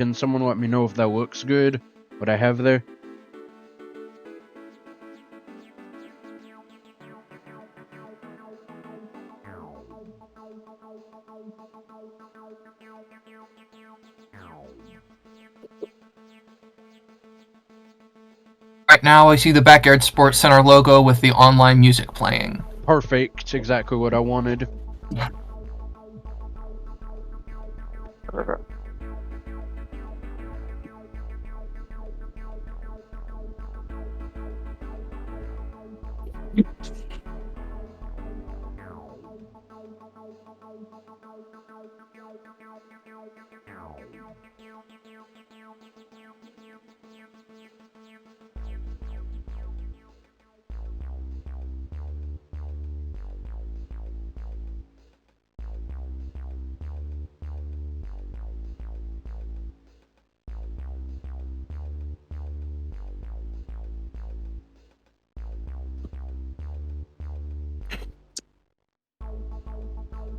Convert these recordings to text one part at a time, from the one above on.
Can someone let me know if that looks good? What I have there? Right now, I see the Backyard Sports Center logo with the online music playing. Perfect. Exactly what I wanted.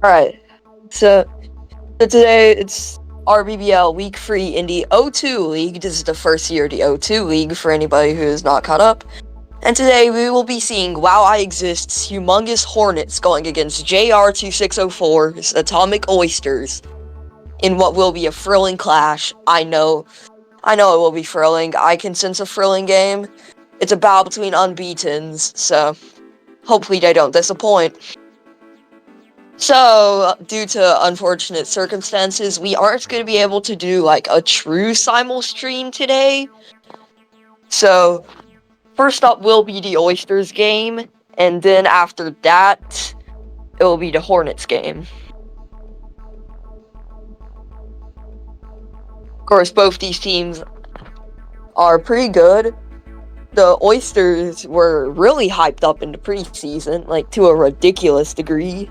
Alright, so today it's RBBL Week 3 in the O2 League. This is the first year of the O2 League for anybody who is not caught up. And today we will be seeing Wow I Exist's humongous Hornets going against JR2604's Atomic Oysters in what will be a thrilling clash. I know it will be thrilling. I can sense a thrilling game. It's a battle between unbeatens, so hopefully they don't disappoint. So, due to unfortunate circumstances, we aren't going to be able to do, like, a true simul stream today. So, first up will be the Oysters game, and then after that, it will be the Hornets game. Of course, both these teams are pretty good. The Oysters were really hyped up in the preseason, like, to a ridiculous degree.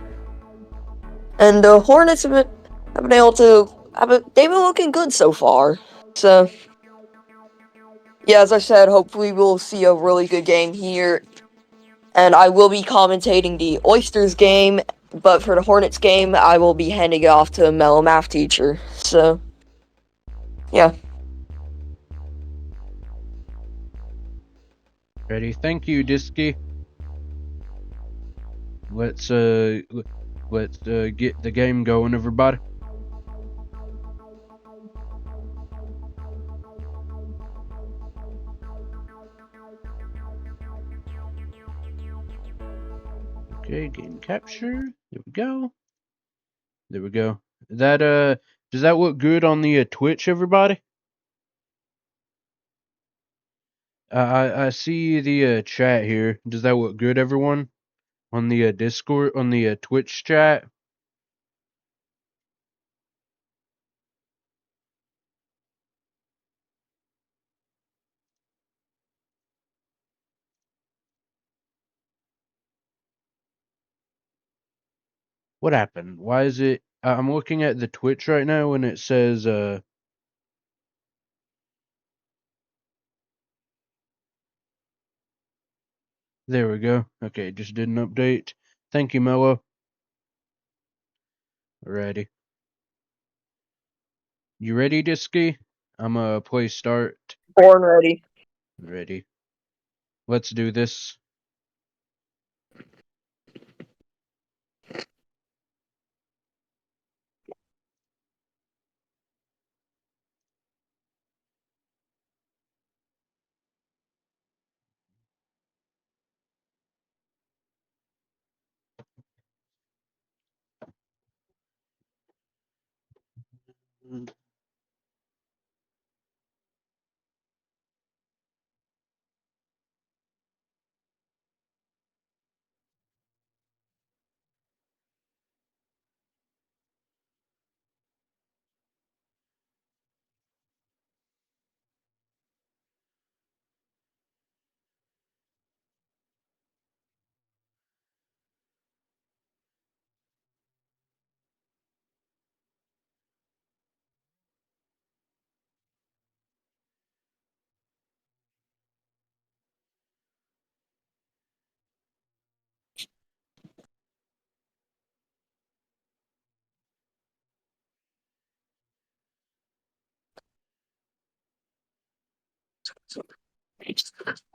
And the Hornets have been able to... they've been looking good so far. So, yeah, as I said, hopefully we'll see a really good game here. And I will be commentating the Oysters game, but for the Hornets game, I will be handing it off to a mellow math teacher. So, yeah. Ready? Thank you, Disky. Let's get the game going, everybody. Okay, game capture. There we go. There we go. That does that look good on the Twitch, everybody? I see the chat here. Does that look good, everyone? On the Discord, on the Twitch chat? What happened? Why is it? I'm looking at the Twitch right now and it says there we go. Okay, it just didn't update. Thank you, Mello. Alrighty. You ready, Disky? I'm play start. Born ready. Ready. Let's do this.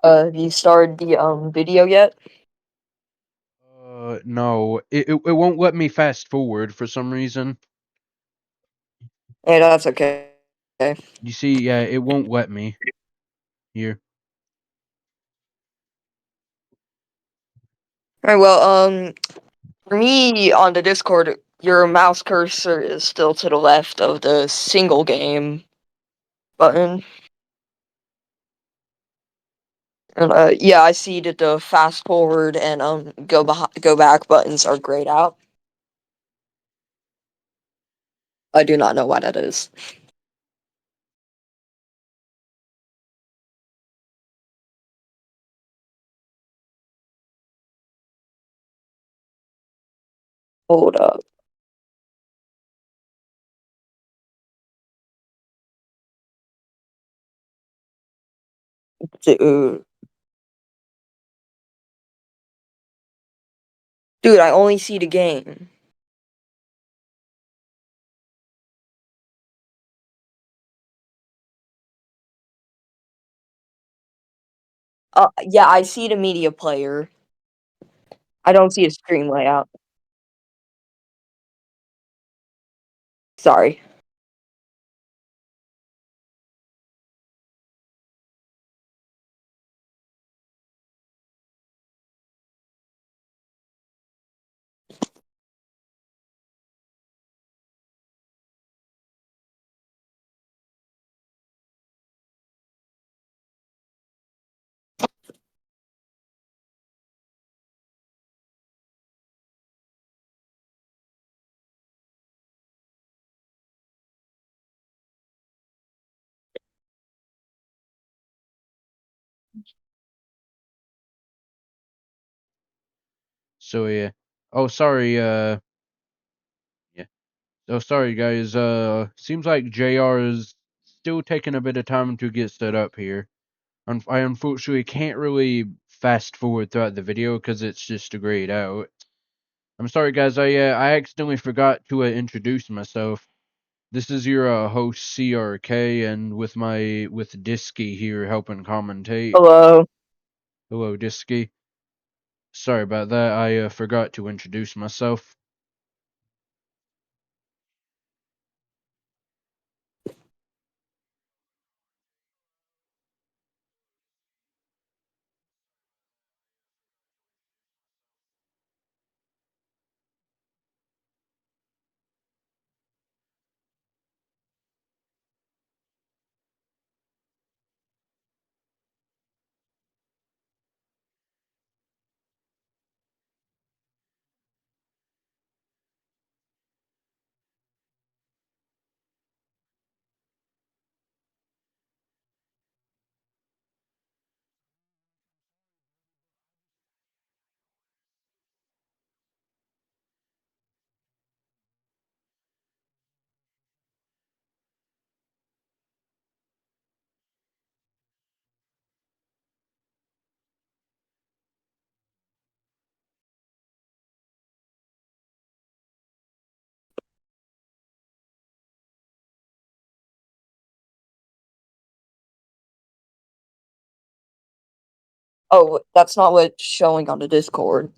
Have you started the video yet? No, it won't let me fast forward for some reason. Hey, that's okay. You see, yeah, it won't let me. Here. Alright, well, for me on the Discord, your mouse cursor is still to the left of the single game button. And yeah, I see that the fast forward and go back buttons are grayed out. I do not know why that is. Hold up. Dude. Dude, I only see the game. Yeah, I see the media player. I don't see a stream layout. Sorry. So yeah. Oh, sorry. Yeah. Oh, sorry, guys. Seems like JR is still taking a bit of time to get set up here. I unfortunately can't really fast forward throughout the video because it's just grayed out. I'm sorry, guys. I accidentally forgot to introduce myself. This is your host CRK, and with Disky here helping commentate. Hello. Hello, Disky. Sorry about that. I forgot to introduce myself. Oh, that's not what's showing on the Discord.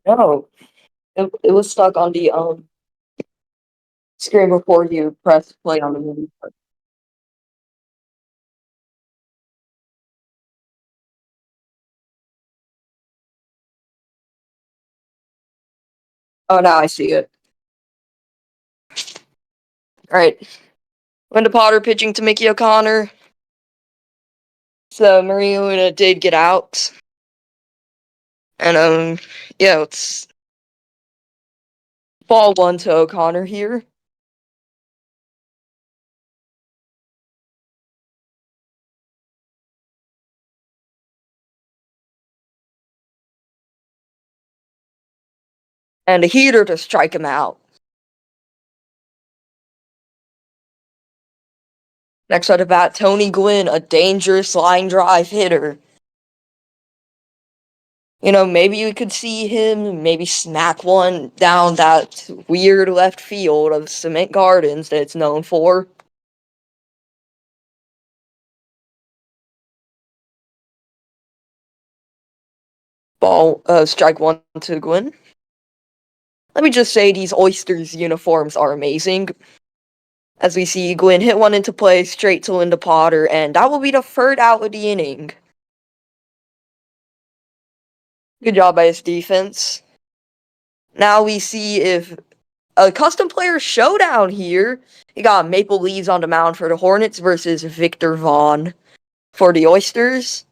No, it was stuck on the screen before you press play on the movie. Oh, now I see it. All right. Linda Potter pitching to Mickey O'Connor. So Maria Luna did get out. And yeah, it's ball one to O'Connor here. And a heater to strike him out. Next at the bat, Tony Gwynn, a dangerous line drive hitter. You know, maybe we could see him maybe smack one down that weird left field of Cement Gardens that it's known for. Ball, strike one to Gwynn. Let me just say these Oysters uniforms are amazing. As we see Gwynn hit one into play straight to Linda Potter, and that will be the third out of the inning. Good job by his defense. Now we see if a custom player showdown here. You got Maple Leaves on the mound for the Hornets versus Victor Vaughn for the Oysters.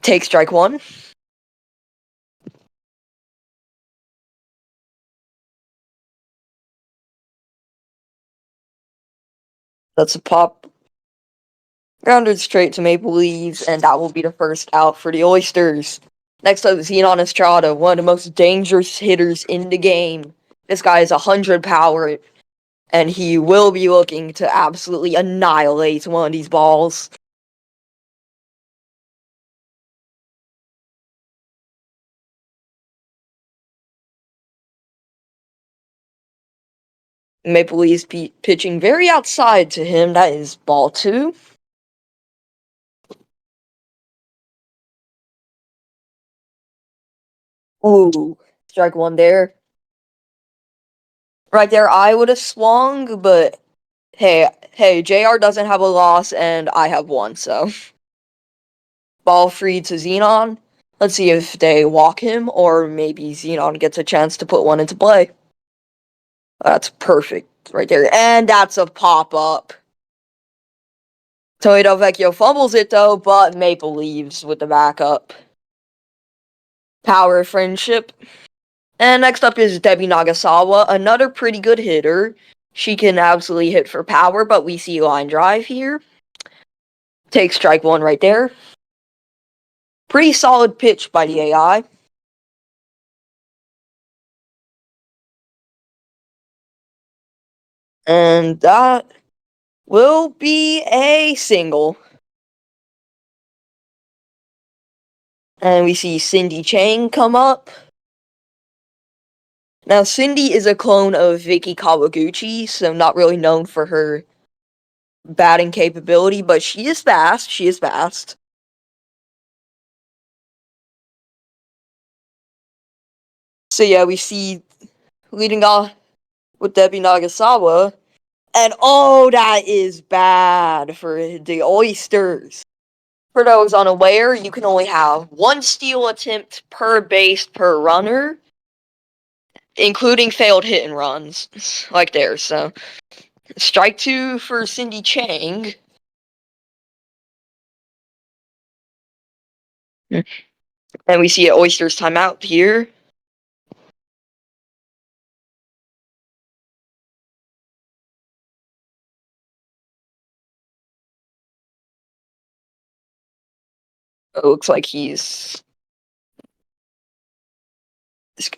Take strike one. That's a pop. Grounded straight to Maple Leaves, and that will be the first out for the Oysters. Next up, Zenon Estrada, one of the most dangerous hitters in the game. This guy is 100 power, and he will be looking to absolutely annihilate one of these balls. Maple Leafs pitching very outside to him. That is ball two. Ooh, strike one there. Right there, I would have swung, but hey, JR doesn't have a loss, and I have one, so. Ball free to Xenon. Let's see if they walk him, or maybe Xenon gets a chance to put one into play. That's perfect right there, and that's a pop-up. Tony Delvecchio fumbles it, though, but Maple leaves with the backup. Power friendship. And next up is Debbie Nagasawa, another pretty good hitter. She can absolutely hit for power, but we see line drive here. Take strike one right there. Pretty solid pitch by the AI. And that will be a single. And we see Cindy Chang come up. Now, Cindy is a clone of Vicky Kawaguchi, so not really known for her batting capability, but she is fast. She is fast. So yeah, we see leading off with Debbie Nagasawa. And oh, that is bad for the Oysters. For those unaware, you can only have one steal attempt per base per runner, including failed hit and runs, like there. So, strike two for Cindy Chang. And we see an Oysters timeout here. It looks like he's...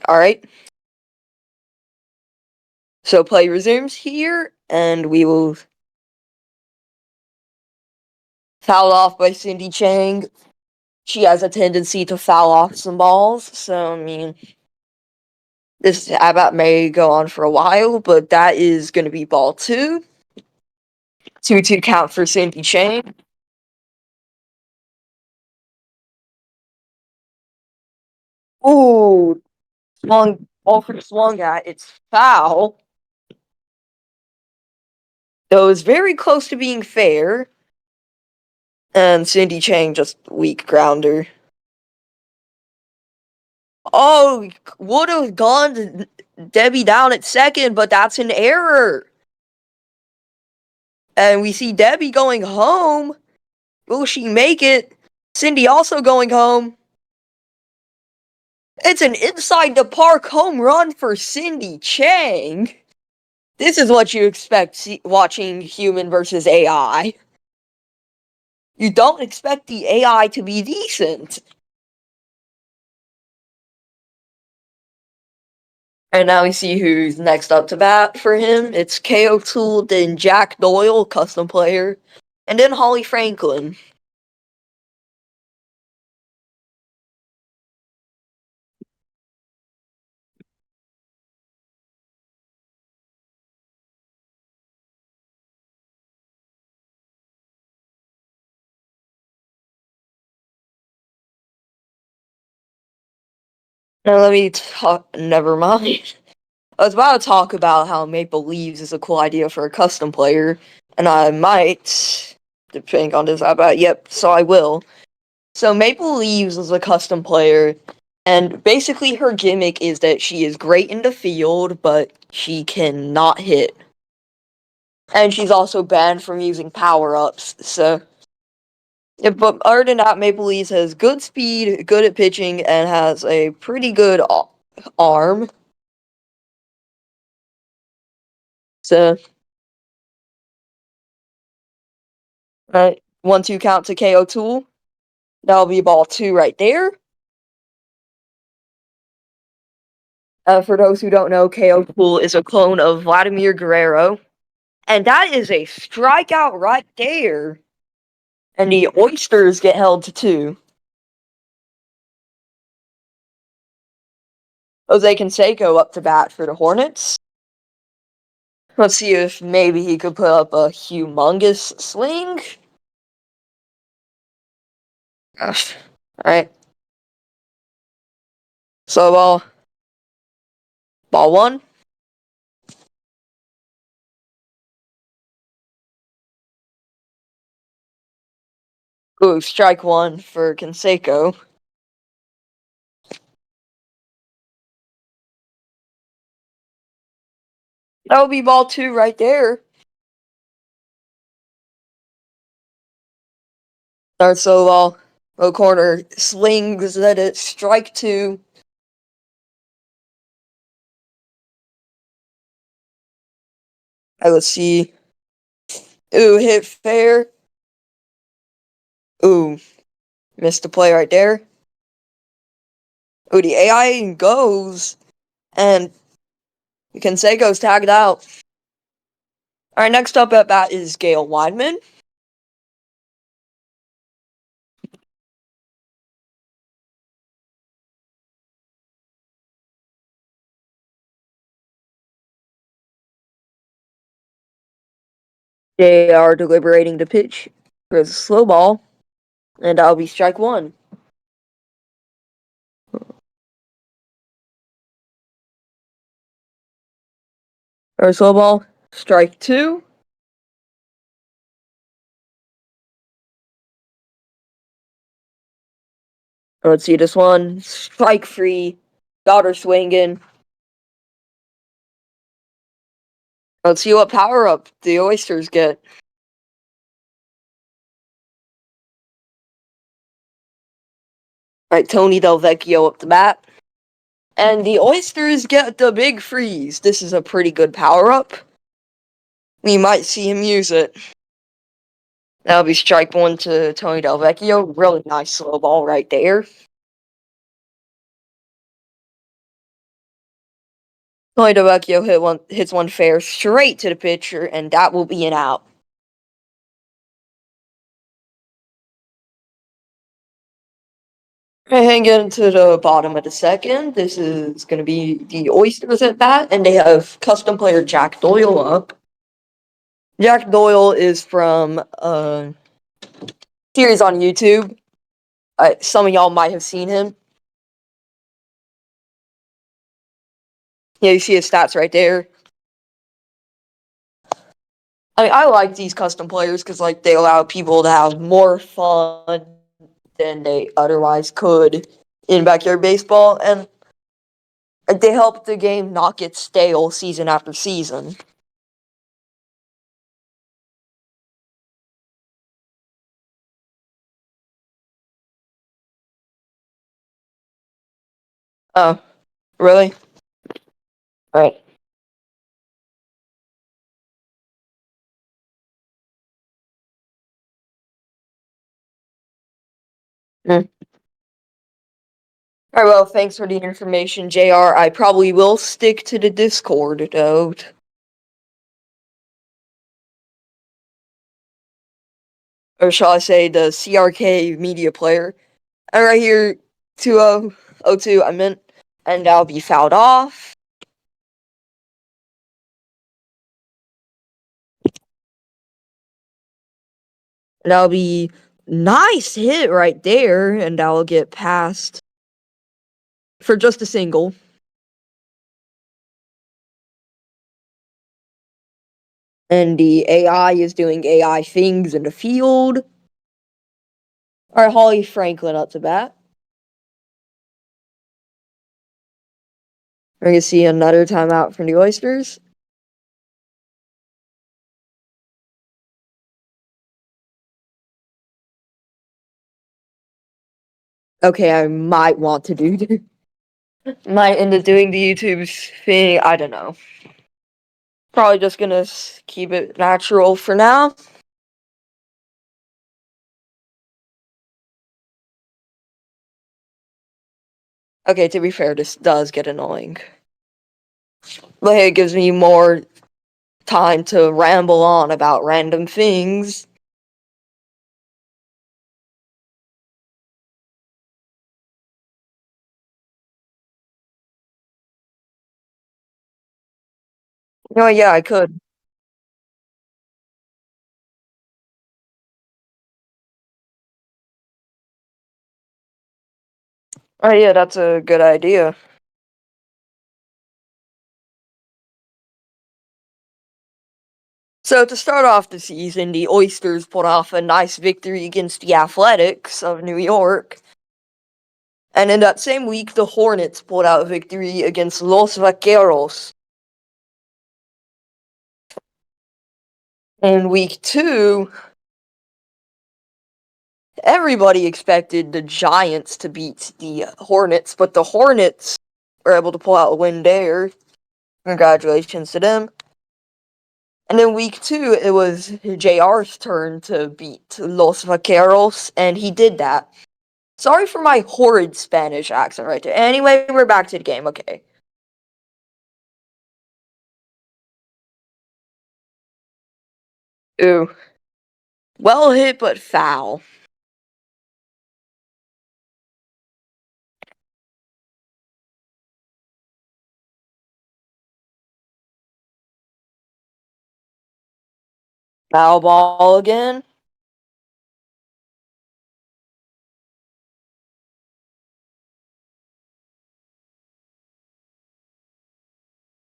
Alright. So play resumes here, and we will... Fouled off by Cindy Chang. She has a tendency to foul off some balls, so, I mean... This at-bat may go on for a while, but that is going to be ball two. 2-2 count for Cindy Chang. Ooh, swung, Alfred swung at. It's foul. Though it was very close to being fair. And Cindy Chang just weak grounder. Oh, would have gone to Debbie down at second, but that's an error. And we see Debbie going home. Will she make it? Cindy also going home. It's an inside the park home run for Cindy Chang. This is what you expect watching human versus AI. You don't expect the AI to be decent. And now we see who's next up to bat for him. It's KO Tool, then Jack Doyle, custom player, and then Holly Franklin. Now let me talk. Never mind. I was about to talk about how Maple Leaves is a cool idea for a custom player, and I might, depending on this, yep, so I will. So Maple Leaves is a custom player, and basically her gimmick is that she is great in the field, but she cannot hit. And she's also banned from using power-ups, so... Yeah, but other than that, Maple Leafs has good speed, good at pitching, and has a pretty good arm. So, right, 1-2 count to KO Tool. That'll be ball 2 right there. For those who don't know, KO Tool is a clone of Vladimir Guerrero. And that is a strikeout right there. And the Oysters get held to 2. Jose Canseco up to bat for the Hornets. Let's see if maybe he could put up a humongous swing. Gosh. Alright. So, ball 1. Ooh, strike 1 for Canseco. That would be ball 2 right there. Alright, so, low corner slings at it, strike 2. Alright, let's see. Ooh, hit fair. Ooh, missed the play right there. Ooh, the AI goes, and Canseco's tagged out. Alright, next up at bat is Gale Weidman. They are deliberating the pitch for the slow ball, and that'll be strike 1. Or slow ball, strike 2. Let's see this one. Strike free. Got her swinging. Let's see what power up the Oysters get. Alright, Tony Del Vecchio up the bat. And the Oysters get the big freeze. This is a pretty good power up. We might see him use it. That'll be strike 1 to Tony Del Vecchio. Really nice slow ball right there. Tony Del Vecchio hits one fair straight to the pitcher, and that will be an out. And getting to the bottom of the second, this is going to be the Oysters at bat, and they have custom player Jack Doyle up. Jack Doyle is from a series on YouTube. Some of y'all might have seen him. Yeah, you see his stats right there. I mean, I like these custom players because, like, they allow people to have more fun than they otherwise could in backyard baseball, and they help the game not get stale season after season. Oh, really? Alright. Alright, well, thanks for the information, JR. I probably will stick to the Discord, though. Or shall I say, the CRK media player. And right here, 2002, I meant, and I'll be fouled off. And that'll be nice hit right there, and I'll get past for just a single. And the AI is doing AI things in the field. Alright, Holly Franklin up to bat. We're gonna see another timeout from the Oysters. Okay, I might want to do might end up doing the YouTube thing. I don't know. Probably just gonna keep it natural for now. Okay, to be fair, this does get annoying. But hey, it gives me more time to ramble on about random things. Oh, yeah, I could. Oh, yeah, that's a good idea. So, to start off the season, the Oysters put off a nice victory against the Athletics of New York. And in that same week, the Hornets pulled out a victory against Los Vaqueros. In week 2, everybody expected the Giants to beat the Hornets, but the Hornets were able to pull out a win there. Congratulations to them. And in week 2, it was JR's turn to beat Los Vaqueros, and he did that. Sorry for my horrid Spanish accent right there. Anyway, we're back to the game, okay. Ooh. Well hit, but foul. Foul ball again.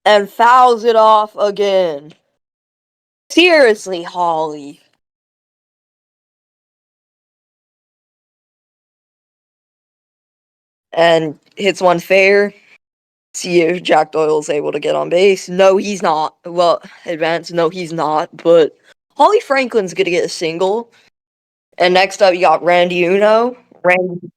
And fouls it off again. Seriously, Holly. And hits one fair. See if Jack Doyle's able to get on base. No, he's not. Well, advance. No, he's not. But Holly Franklin's gonna get a single. And next up, you got Randy Uno. Randy.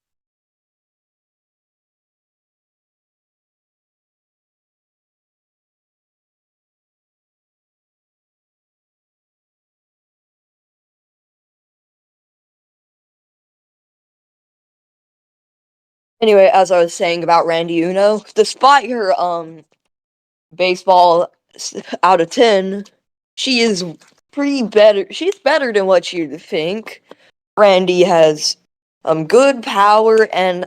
Anyway, as I was saying about Randy Uno, despite her baseball out of 10, she is pretty better. She's better than what you'd think. Randy has good power and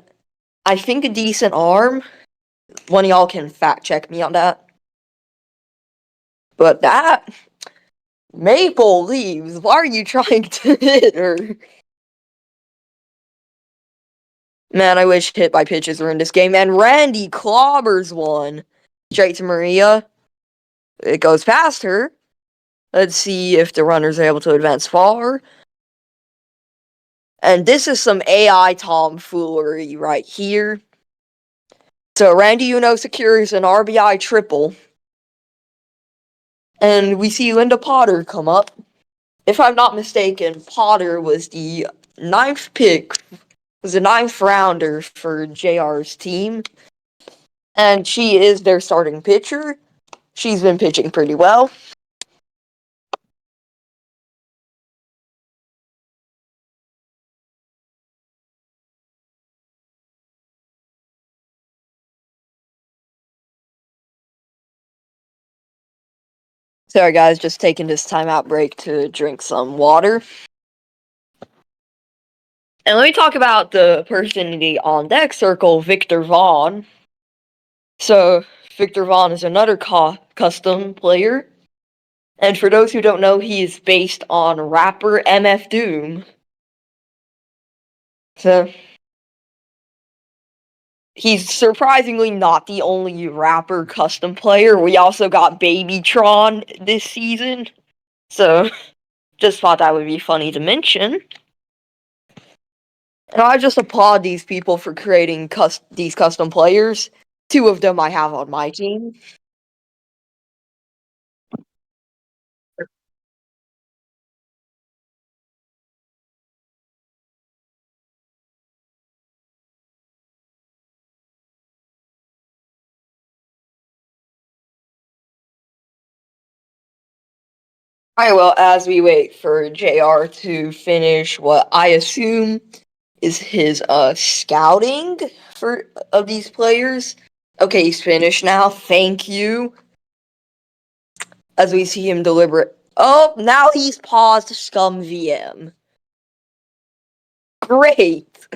I think a decent arm. One of y'all can fact check me on that. But that Maple Leaves, why are you trying to hit her? Man, I wish hit by pitches were in this game. And Randy clobbers one straight to Maria. It goes past her. Let's see if the runners are able to advance far. And this is some AI tomfoolery right here. So Randy Uno secures an RBI triple. And we see Linda Potter come up. If I'm not mistaken, Potter was the ninth pick, was the ninth rounder for JR's team. And she is their starting pitcher. She's been pitching pretty well. Sorry, guys, just taking this timeout break to drink some water. And let me talk about the person in the on deck circle, Victor Vaughn. So, Victor Vaughn is another custom player. And for those who don't know, he is based on rapper MF Doom. So, he's surprisingly not the only rapper custom player. We also got Babytron this season. So, just thought that would be funny to mention. And I just applaud these people for creating these custom players. 2 of them I have on my team. Alright, well, as we wait for JR to finish what I assume is his scouting of these players. Okay, he's finished now. Thank you. As we see him deliver. Oh, now he's paused Scum VM. Great.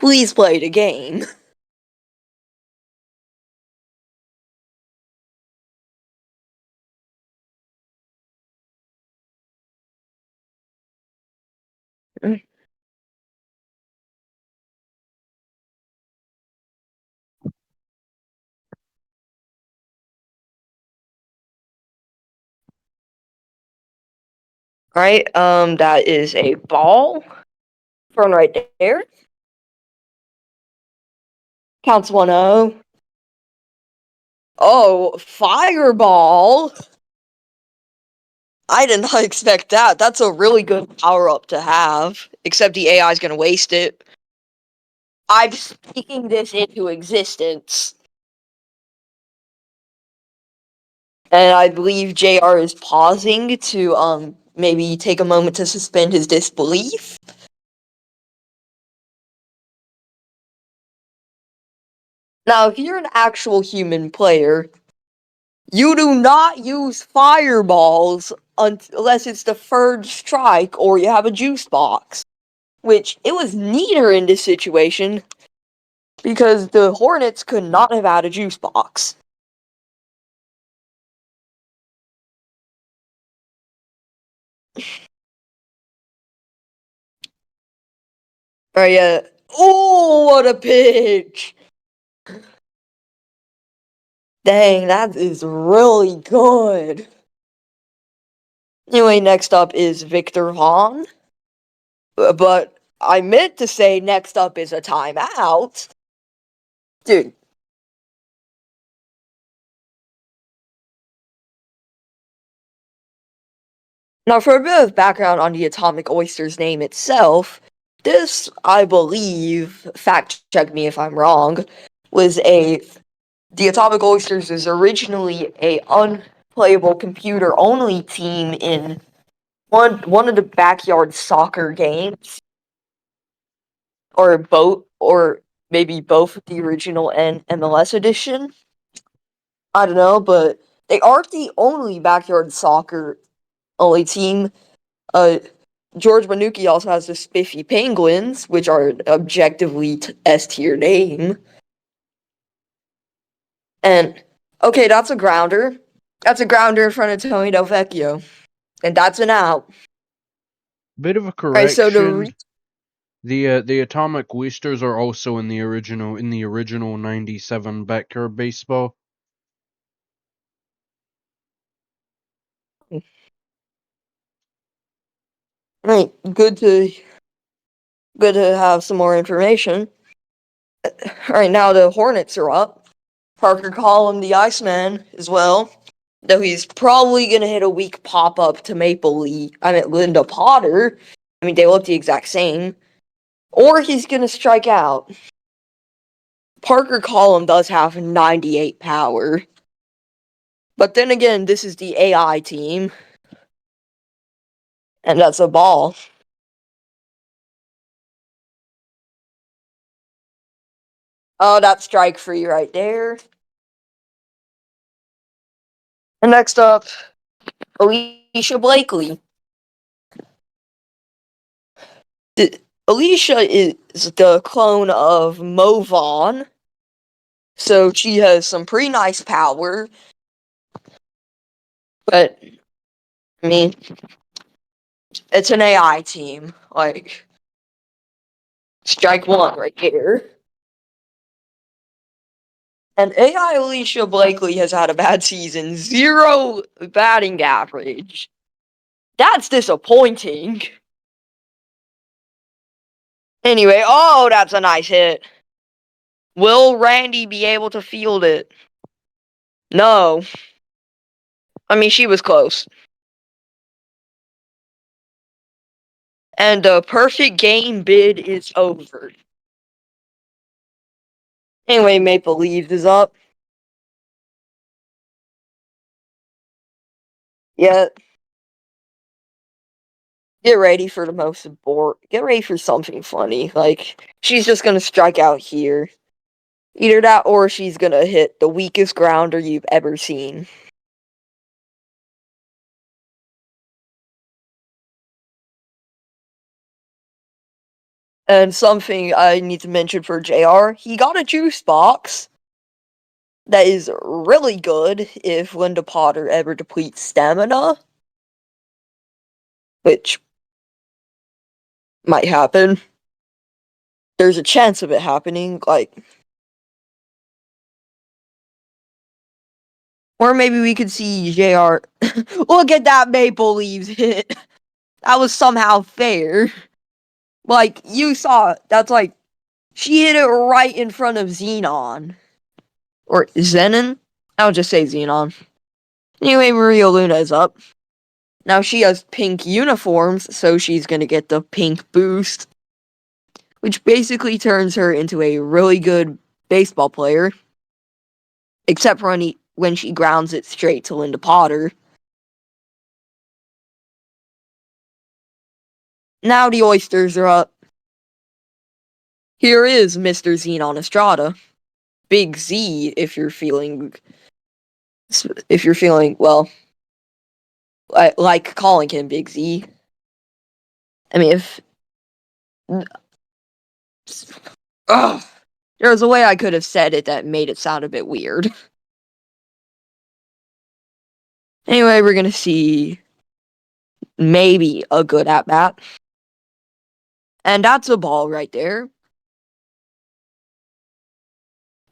Please play the game. Alright, that is a ball. Thrown right there. Counts 1-0. Oh, fireball. I did not expect that. That's a really good power-up to have. Except the AI is going to waste it. I'm speaking this into existence. And I believe JR is pausing to maybe take a moment to suspend his disbelief. Now, if you're an actual human player, you do not use fireballs unless it's the third strike or you have a juice box. Which, it was neater in this situation because the Hornets could not have had a juice box. Alright, yeah. Oh, what a pitch! Dang, that is really good. Anyway, next up is Victor Vaughn. But I meant to say next up is a timeout. Dude. Now, for a bit of background on the Atomic Oysters name itself, this, I believe, fact check me if I'm wrong, the Atomic Oysters is originally a unplayable computer-only team in one of the backyard soccer games, or maybe both the original and MLS edition. I don't know, but they aren't the only backyard soccer only team. George Manuki also has the Spiffy Penguins, which are objectively S tier name. And okay, that's a grounder. That's a grounder in front of Tony Del Vecchio, and that's an out. Bit of a Right, so correction. The Atomic Oysters are also in the original '97 backyard baseball. right, good to have some more information. All right, now the Hornets are up. Parker Collum, the Iceman, as well. Though he's probably gonna hit a weak pop up to Linda Potter. I mean, they look the exact same. Or he's gonna strike out. Parker Collum does have 98 power. But then again, this is the AI team. And that's a ball. Oh, that's strike free right there. And next up, Alicia Blakely. Alicia is the clone of Mo Vaughn, so she has some pretty nice power. But, I mean, it's an AI team. Like, strike one right here. And AI Alicia Blakely has had a bad season. 0 batting average. That's disappointing. Anyway, oh, that's a nice hit. Will Randy be able to field it? No. I mean, she was close. And the perfect game bid is over. Anyway, Maple Leafs is up. Yeah. Get ready for the most important. Get ready for something funny. Like, she's just gonna strike out here. Either that or she's gonna hit the weakest grounder you've ever seen. And something I need to mention for JR, he got a juice box that is really good if Linda Potter ever depletes stamina, which might happen. There's a chance of it happening, like, or maybe we could see JR. Look at that Maple Leafs hit. That was somehow fair. Like, you saw, that's like, she hit it right in front of Xenon. Or Zenon? I'll just say Xenon. Anyway, Maria Luna is up. Now she has pink uniforms, so she's gonna get the pink boost, which basically turns her into a really good baseball player. Except for when she grounds it straight to Linda Potter. Now the Oysters are up. Here is Mr. Xenon Estrada. Big Z, if you're feeling, well, I like calling him Big Z. I mean, if... Ugh. There was a way I could have said it that made it sound a bit weird. Anyway, we're gonna see maybe a good at-bat. And that's a ball right there.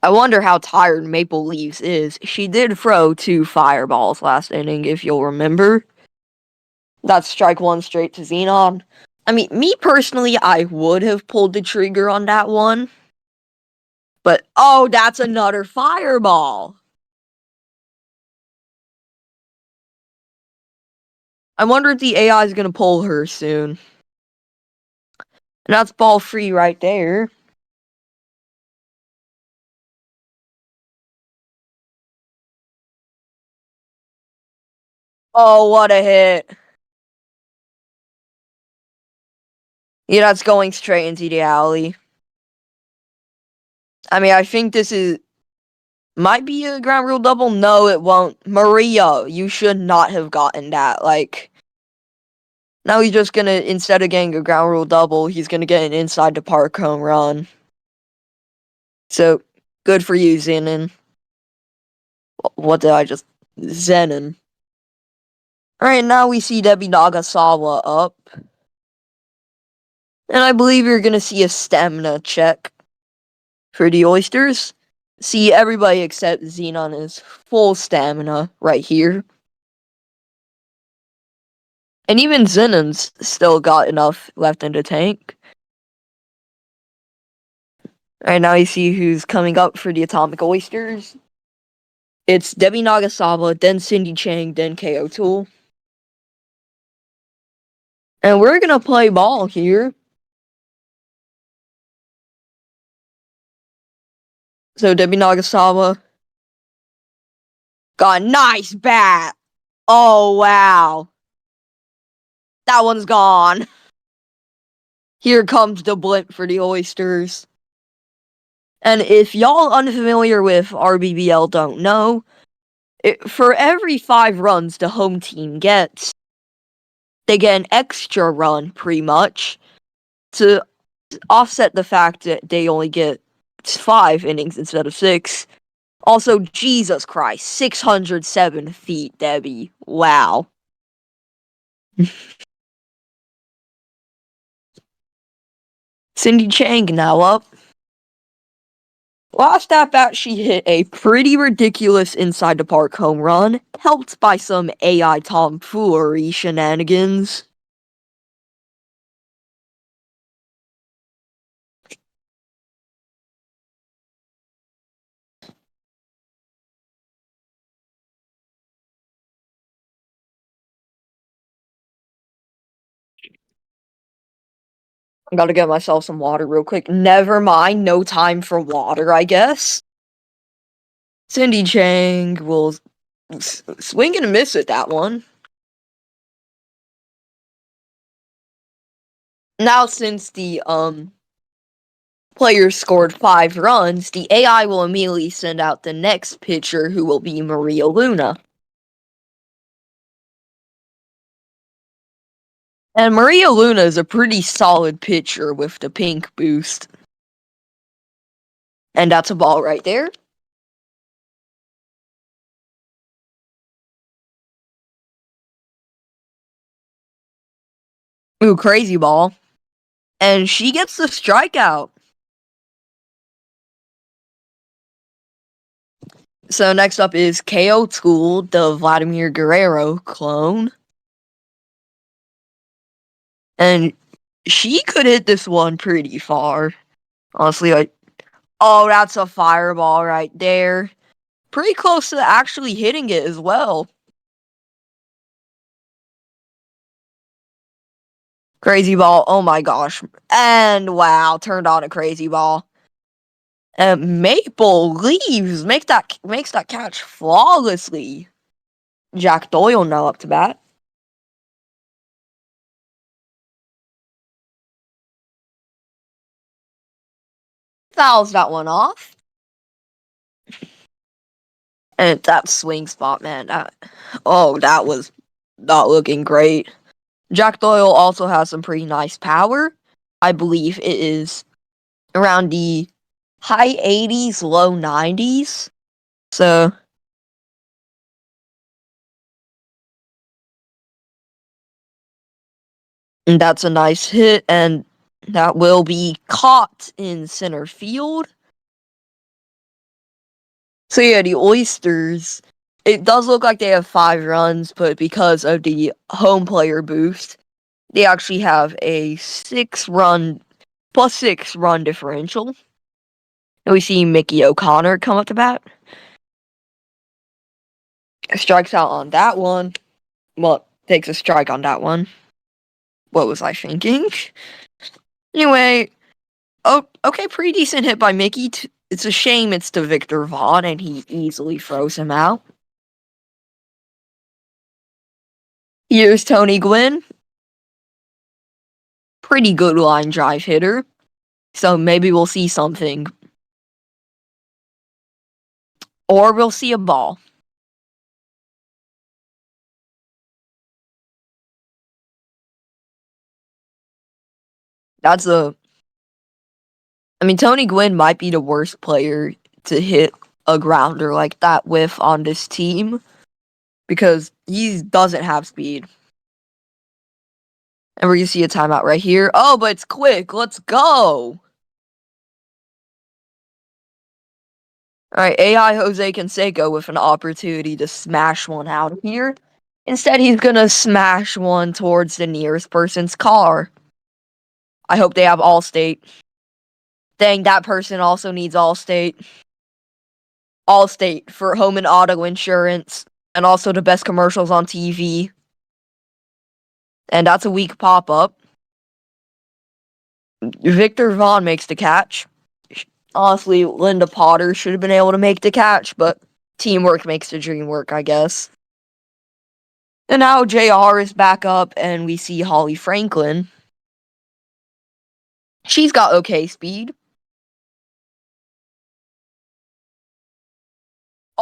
I wonder how tired Maple Leafs is. She did throw 2 fireballs last inning, if you'll remember. That's strike one straight to Xenon. I mean, me personally, I would have pulled the trigger on that one. But, oh, that's another fireball. I wonder if the AI is going to pull her soon. And that's ball free right there. Oh, what a hit. Yeah, that's going straight into the alley. I mean, I think this might be a ground rule double. No, it won't. Maria, you should not have gotten that. Like, now he's just gonna, instead of getting a ground rule double, he's gonna get an inside the park home run. So, good for you, Zenon. What did I just... Zenon. Alright, now we see Debbie Nagasawa up. And I believe you're gonna see a stamina check for the Oysters. See, everybody except Xenon is full stamina right here. And even Zenon's still got enough left in the tank. Alright, now you see who's coming up for the Atomic Oysters. It's Debbie Nagasawa, then Cindy Chang, then KO Tool. And we're gonna play ball here. So Debbie Nagasawa got a nice bat. Oh, wow. That one's gone. Here comes the blimp for the Oysters. And if y'all unfamiliar with RBBL don't know, For every 5 runs the home team gets, they get an extra run, pretty much, to offset the fact that they only get 5 innings instead of 6. Also, Jesus Christ, 607 feet, Debbie. Wow. Cindy Chang now up. Last at bat, she hit a pretty ridiculous inside the park home run, helped by some AI tomfoolery shenanigans. I gotta get myself some water real quick. Never mind, no time for water, I guess. Cindy Chang will swing and miss at that one. Now, since the players scored 5 runs, the AI will immediately send out the next pitcher, who will be Maria Luna. And Maria Luna is a pretty solid pitcher with the pink boost. And that's a ball right there. Ooh, crazy ball. And she gets the strikeout. So next up is KO School, the Vladimir Guerrero clone. And she could hit this one pretty far. Honestly, oh, that's a fireball right there. Pretty close to actually hitting it as well. Crazy ball. Oh my gosh. And wow, turned on a crazy ball. And Maple leaves, makes that catch flawlessly. Jack Doyle now up to bat. Fouls that one off. And that swing spot, man. That was not looking great. Jack Doyle also has some pretty nice power. I believe it is around the high 80s, low 90s. So, and that's a nice hit, and that will be caught in center field. So yeah, the Oysters, it does look like they have 5 runs, but because of the home player boost, they actually have a +6 run differential. And we see Mickey O'Connor come up to bat. Strikes out on that one. Well, takes a strike on that one. What was I thinking? Anyway, okay, pretty decent hit by Mickey. It's a shame it's to Victor Vaughn, and he easily throws him out. Here's Tony Gwynn. Pretty good line drive hitter. So maybe we'll see something. Or we'll see a ball. Tony Gwynn might be the worst player to hit a grounder like that with on this team, because he doesn't have speed. And we're going to see a timeout right here. Oh, but it's quick. Let's go. Alright, AI Jose Canseco with an opportunity to smash one out of here. Instead, he's going to smash one towards the nearest person's car. I hope they have Allstate. Dang, that person also needs Allstate. Allstate for home and auto insurance. And also the best commercials on TV. And that's a weak pop-up. Victor Vaughn makes the catch. Honestly, Linda Potter should have been able to make the catch, but teamwork makes the dream work, I guess. And now JR is back up, and we see Holly Franklin. She's got okay speed.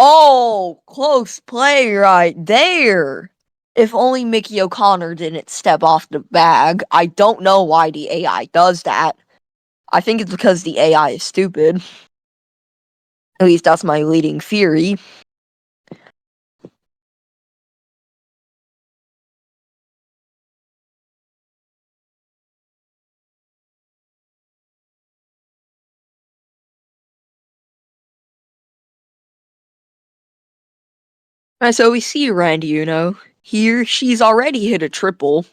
Oh, close play right there. If only Mickey O'Connor didn't step off the bag. I don't know why the AI does that. I think it's because the AI is stupid. At least that's my leading theory. Alright, so we see Randy Uno. Here, she's already hit a triple.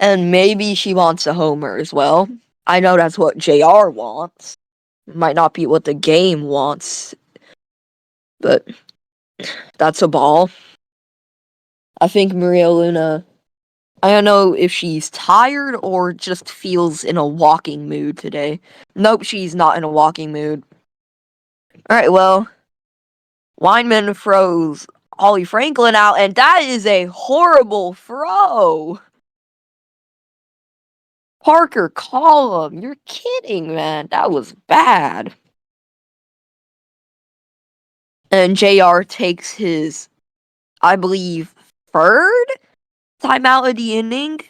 And maybe she wants a homer as well. I know that's what JR wants. Might not be what the game wants. But that's a ball. I think Maria Luna, I don't know if she's tired or just feels in a walking mood today. Nope, she's not in a walking mood. Alright, well, Weinman throws Holly Franklin out, and that is a horrible throw. Parker Collum, you're kidding, man. That was bad. And JR takes his, I believe, third timeout of the inning.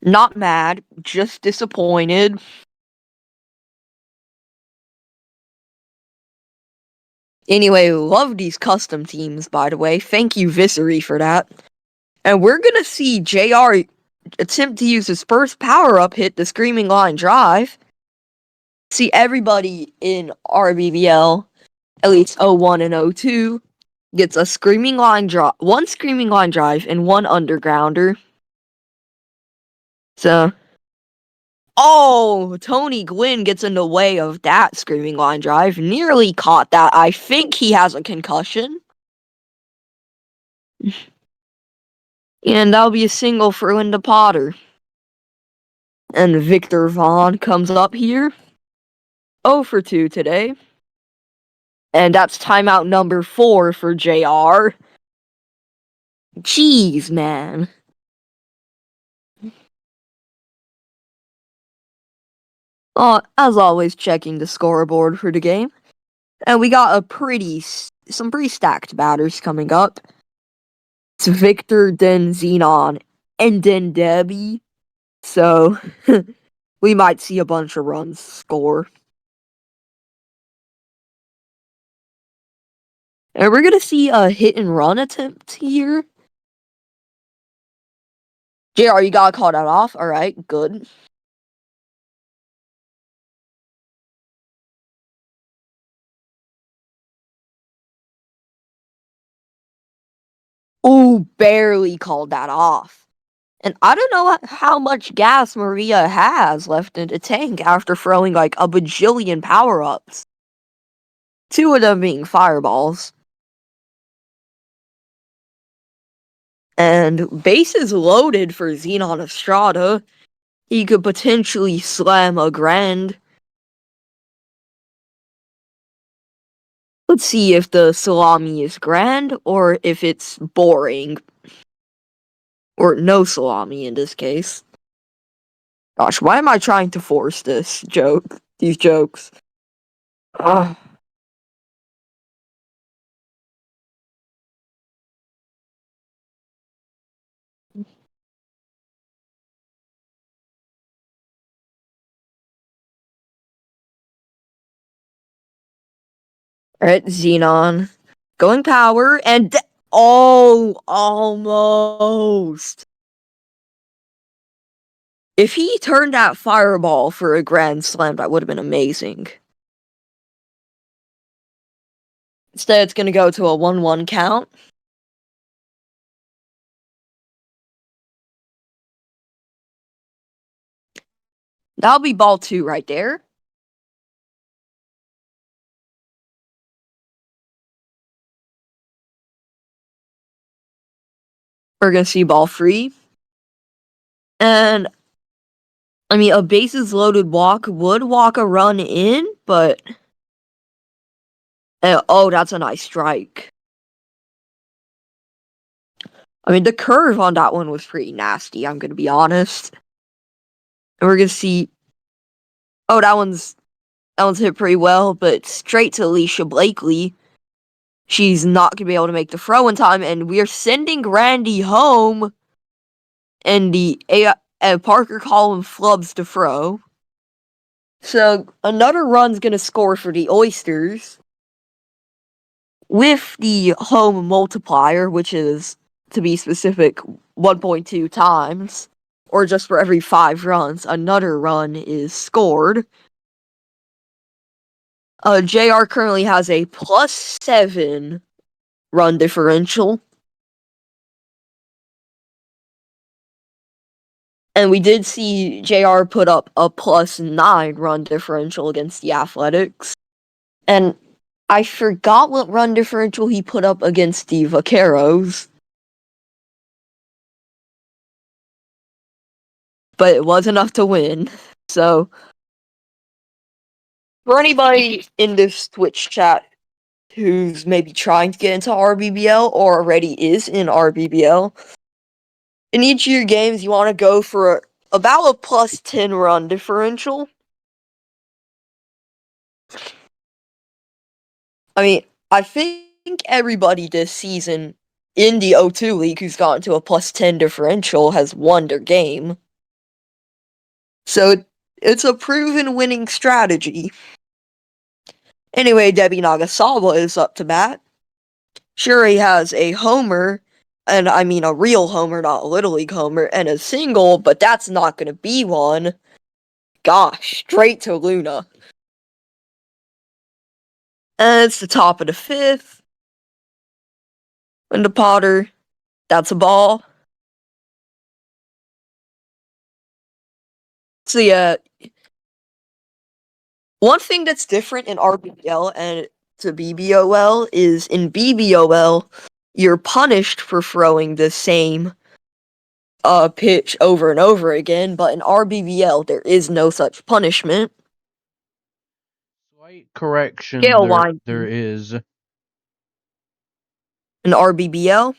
Not mad, just disappointed. Anyway, love these custom teams, by the way. Thank you, Visery, for that. And we're gonna see JR attempt to use his first power-up hit, the Screaming Line Drive. See, everybody in RBBL, at least 01 and 02, gets a Screaming Line Drive, one Screaming Line Drive, and one Undergrounder. So, oh, Tony Gwynn gets in the way of that Screaming Line Drive. Nearly caught that. I think he has a concussion. And that'll be a single for Linda Potter. And Victor Vaughn comes up here. 0 for 2 today. And that's timeout number 4 for JR. Jeez, man. As always, checking the scoreboard for the game. And we got some pretty stacked batters coming up. It's Victor, then Xenon, and then Debbie. So, we might see a bunch of runs score. And we're gonna see a hit and run attempt here. JR, you gotta call that off. Alright, good. Ooh, barely called that off. And I don't know how much gas Maria has left in the tank after throwing like a bajillion power-ups. 2 of them being fireballs. And bases loaded for Xenon Estrada. He could potentially slam a grand. Let's see if the salami is grand or if it's boring. Or no salami in this case. Gosh, why am I trying to force these jokes? Ugh. Alright, Xenon. Going power, and oh, almost. If he turned that fireball for a grand slam, that would have been amazing. Instead, it's going to go to a 1-1 count. That'll be ball 2 right there. We're going to see ball 3. And, I mean, a bases loaded walk would walk a run in, but... oh, that's a nice strike. I mean, the curve on that one was pretty nasty, I'm going to be honest. And we're going to see... oh, that one's That one's hit pretty well, but straight to Alicia Blakely. She's not going to be able to make the throw in time, and we're sending Randy home. And Parker Collin flubs to throw. So another run's going to score for the Oysters. With the home multiplier, which is, to be specific, 1.2 times, or just for every 5 runs, another run is scored. JR currently has a +7 run differential. And we did see JR put up a +9 run differential against the Athletics. And I forgot what run differential he put up against the Vaqueros. But it was enough to win. So, for anybody in this Twitch chat who's maybe trying to get into RBBL or already is in RBBL, in each of your games you want to go for about a +10 run differential. I mean, I think everybody this season in the O2 League who's gotten to a +10 differential has won their game. So it's a proven winning strategy. Anyway, Debbie Nagasawa is up to bat. Sure, he has a homer, and I mean a real homer, not a Little League homer, and a single, but that's not going to be one. Gosh, straight to Luna. And it's the top of the 5th. Linda Potter, that's a ball. So yeah, one thing that's different in RBBL and to BBOL is in BBOL, you're punished for throwing the same pitch over and over again, but in RBBL, there is no such punishment. Slight correction, Scale there Weinstein. is. In RBBL?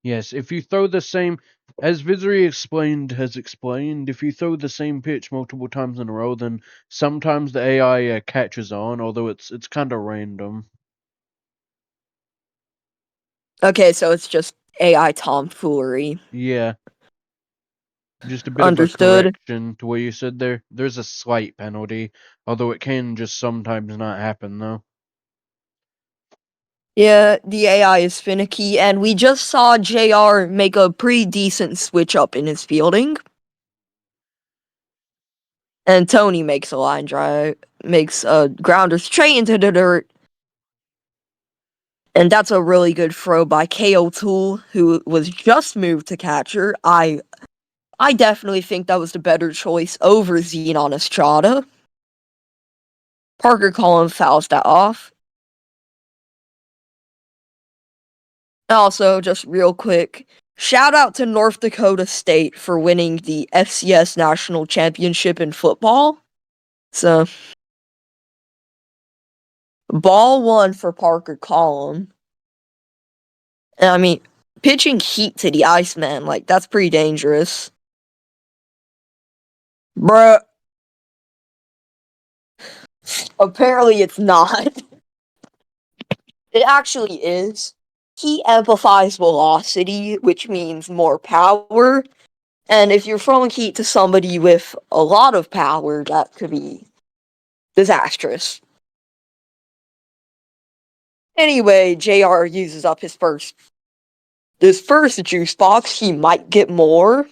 Yes, if you throw the same, as Visory has explained, if you throw the same pitch multiple times in a row, then sometimes the AI catches on, although it's kind of random. Okay, so it's just AI tomfoolery. Yeah. Just a bit Understood. of a correction to what you said there. There's a slight penalty, although it can just sometimes not happen, though. Yeah, the AI is finicky, and we just saw JR make a pretty decent switch up in his fielding. And Tony makes a line drive, makes a grounder straight into the dirt. And that's a really good throw by KO Tool, who was just moved to catcher. I definitely think that was the better choice over Xenon Estrada. Parker Collin fouls that off. Also, just real quick, shout out to North Dakota State for winning the FCS National Championship in football. So, ball 1 for Parker Collin. And I mean, pitching heat to the Iceman, like, that's pretty dangerous. Bruh. Apparently it's not. It actually is. Heat amplifies velocity, which means more power. And if you're throwing heat to somebody with a lot of power, that could be disastrous. Anyway, JR uses up his first juice box. He might get more.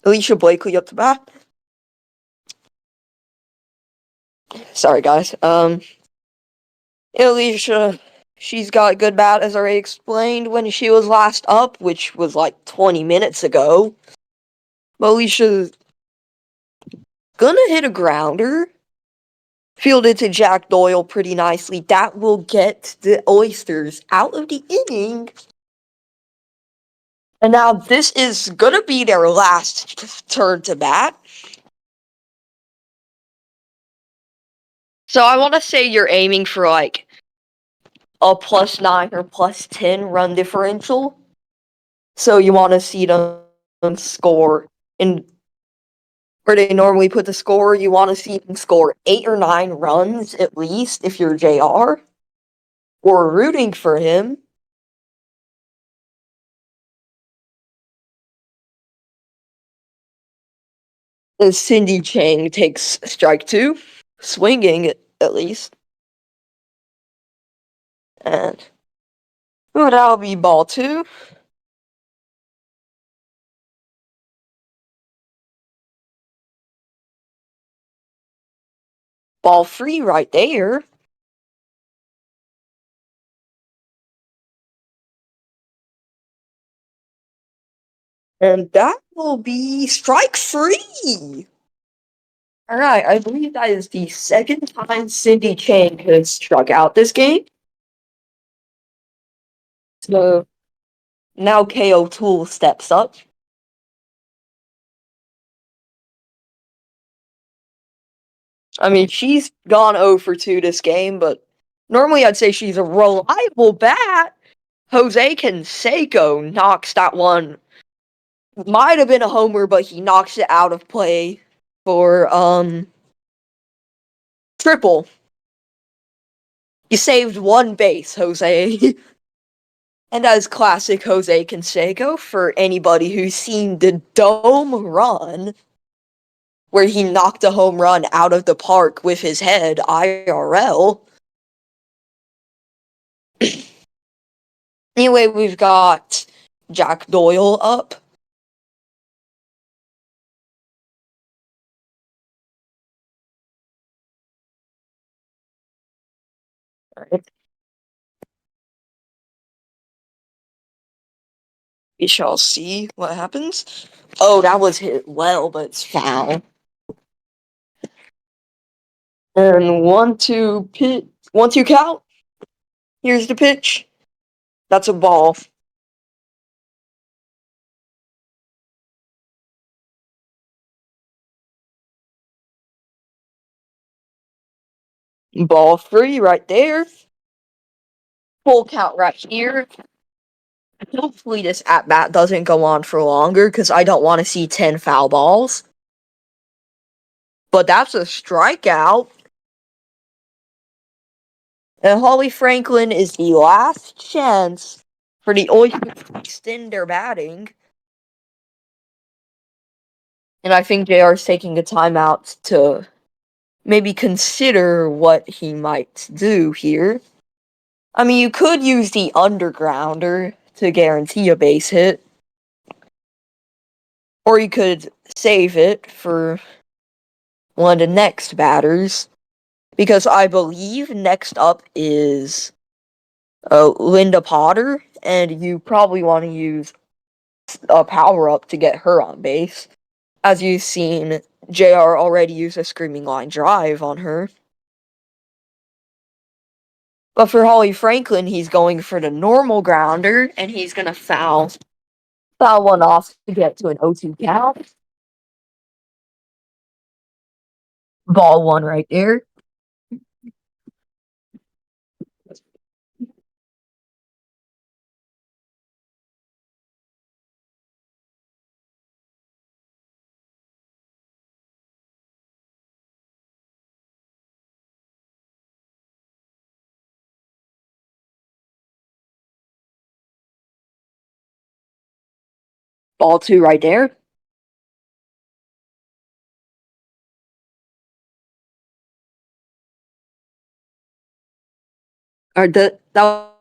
Alicia Blakely up to bat. Sorry, guys. Alicia, she's got a good bat, as I already explained, when she was last up, which was like 20 minutes ago. But Alicia's gonna hit a grounder. Fielded to Jack Doyle pretty nicely. That will get the Oysters out of the inning. And now this is gonna be their last turn to bat. So I want to say you're aiming for like a +9 or +10 run differential. So you want to see them score in where they normally put the score. You want to see him score 8 or 9 runs at least if you're JR or rooting for him. As Cindy Chang takes strike 2, swinging at least. And that'll be ball 2. Ball 3 right there. And that will be strike 3. Alright, I believe that is the second time Cindy Chang has struck out this game. So now KO Tool steps up. I mean, she's gone 0 for 2 this game, but normally I'd say she's a reliable bat. Jose Canseco knocks that one. Might have been a homer, but he knocks it out of play for triple. You saved one base, Jose. And that is classic Jose Canseco for anybody who's seen the Dome run, where he knocked a home run out of the park with his head, IRL. Anyway, we've got Jack Doyle up. Alright. We shall see what happens. Oh, that was hit well, but it's foul. And 1-2 pitch. 1-2 count. Here's the pitch. That's a ball. Ball 3 right there. Full count right here. Hopefully this at-bat doesn't go on for longer because I don't want to see 10 foul balls. But that's a strikeout. And Holly Franklin is the last chance for the Oysters to extend their batting. And I think JR's taking a timeout to maybe consider what he might do here. I mean, you could use the undergrounder to guarantee a base hit. Or you could save it for one of the next batters. Because I believe next up is Linda Potter, and you probably want to use a power-up to get her on base. As you've seen, JR already used a screaming line drive on her. But for Holly Franklin, he's going for the normal grounder, and he's going to foul one off to get to an 0-2 count. Ball 1 right there. Ball 2 right there. That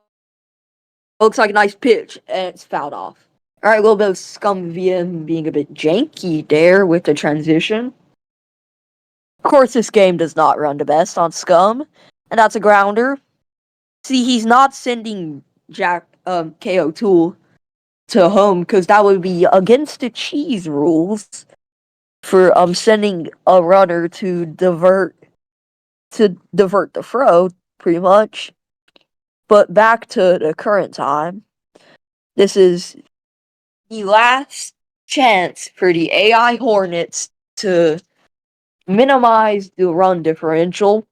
looks like a nice pitch, and it's fouled off. Alright, a little bit of scum via being a bit janky there with the transition. Of course, this game does not run the best on scum, and that's a grounder. See, he's not sending Jack KO Tool to home because that would be against the cheese rules for sending a runner to divert the throw, pretty much. But back to the current time. This is the last chance for the AI Hornets to minimize the run differential.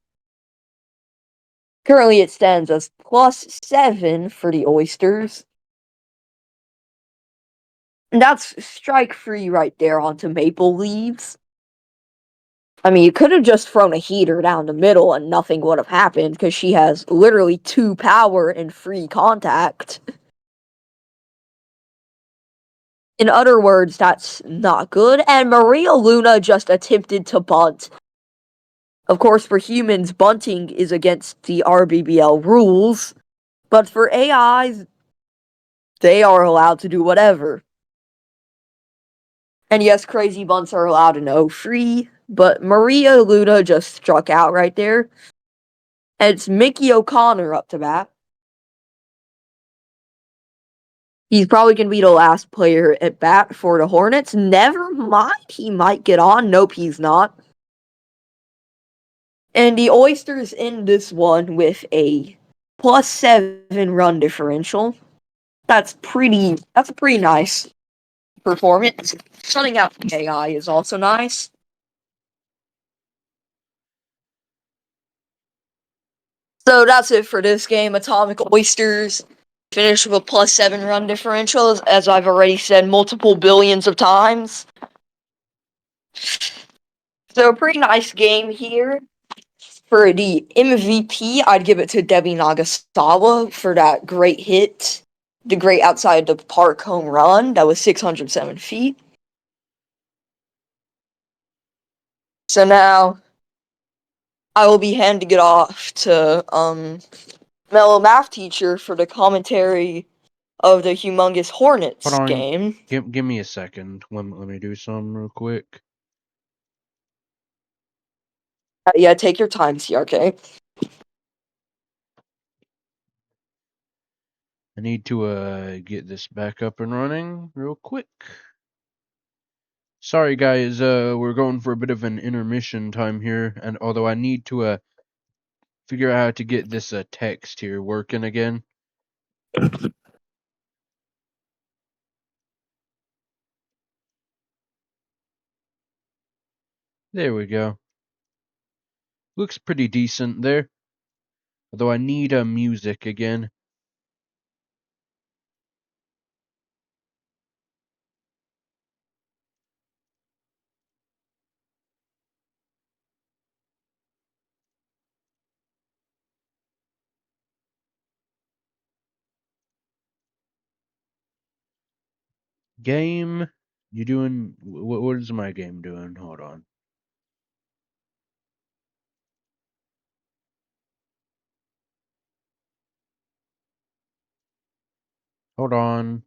Currently it stands as +7 for the Oysters. And that's strike 3 right there onto Maple Leaves. I mean, you could have just thrown a heater down the middle and nothing would have happened because she has literally 2 power and free contact. In other words, that's not good. And Maria Luna just attempted to bunt. Of course, for humans, bunting is against the RBBL rules, but for AIs, they are allowed to do whatever. And yes, crazy bunts are allowed in O3, but Maria Luna just struck out right there. And it's Mickey O'Connor up to bat. He's probably going to be the last player at bat for the Hornets. Never mind, he might get on. Nope, he's not. And the Oysters end this one with a +7 run differential. That's a pretty nice performance. Shutting out the AI is also nice. So that's it for this game. Atomic Oysters finished with a +7 run differential, as I've already said multiple billions of times. So a pretty nice game here. For the MVP, I'd give it to Debbie Nagasawa for that great hit. The great outside the park home run. That was 607 feet. So now I will be handing it off to Mellow Math Teacher for the commentary of the humongous Hornets Hold on. game. Give me a second. Let me do something real quick. Yeah, take your time, CRK. I need to get this back up and running real quick. Sorry guys, we're going for a bit of an intermission time here, and although I need to figure out how to get this text here working again. There we go. Looks pretty decent there. Although I need music again. Game, you doing? What is my game doing? Hold on. Hold on.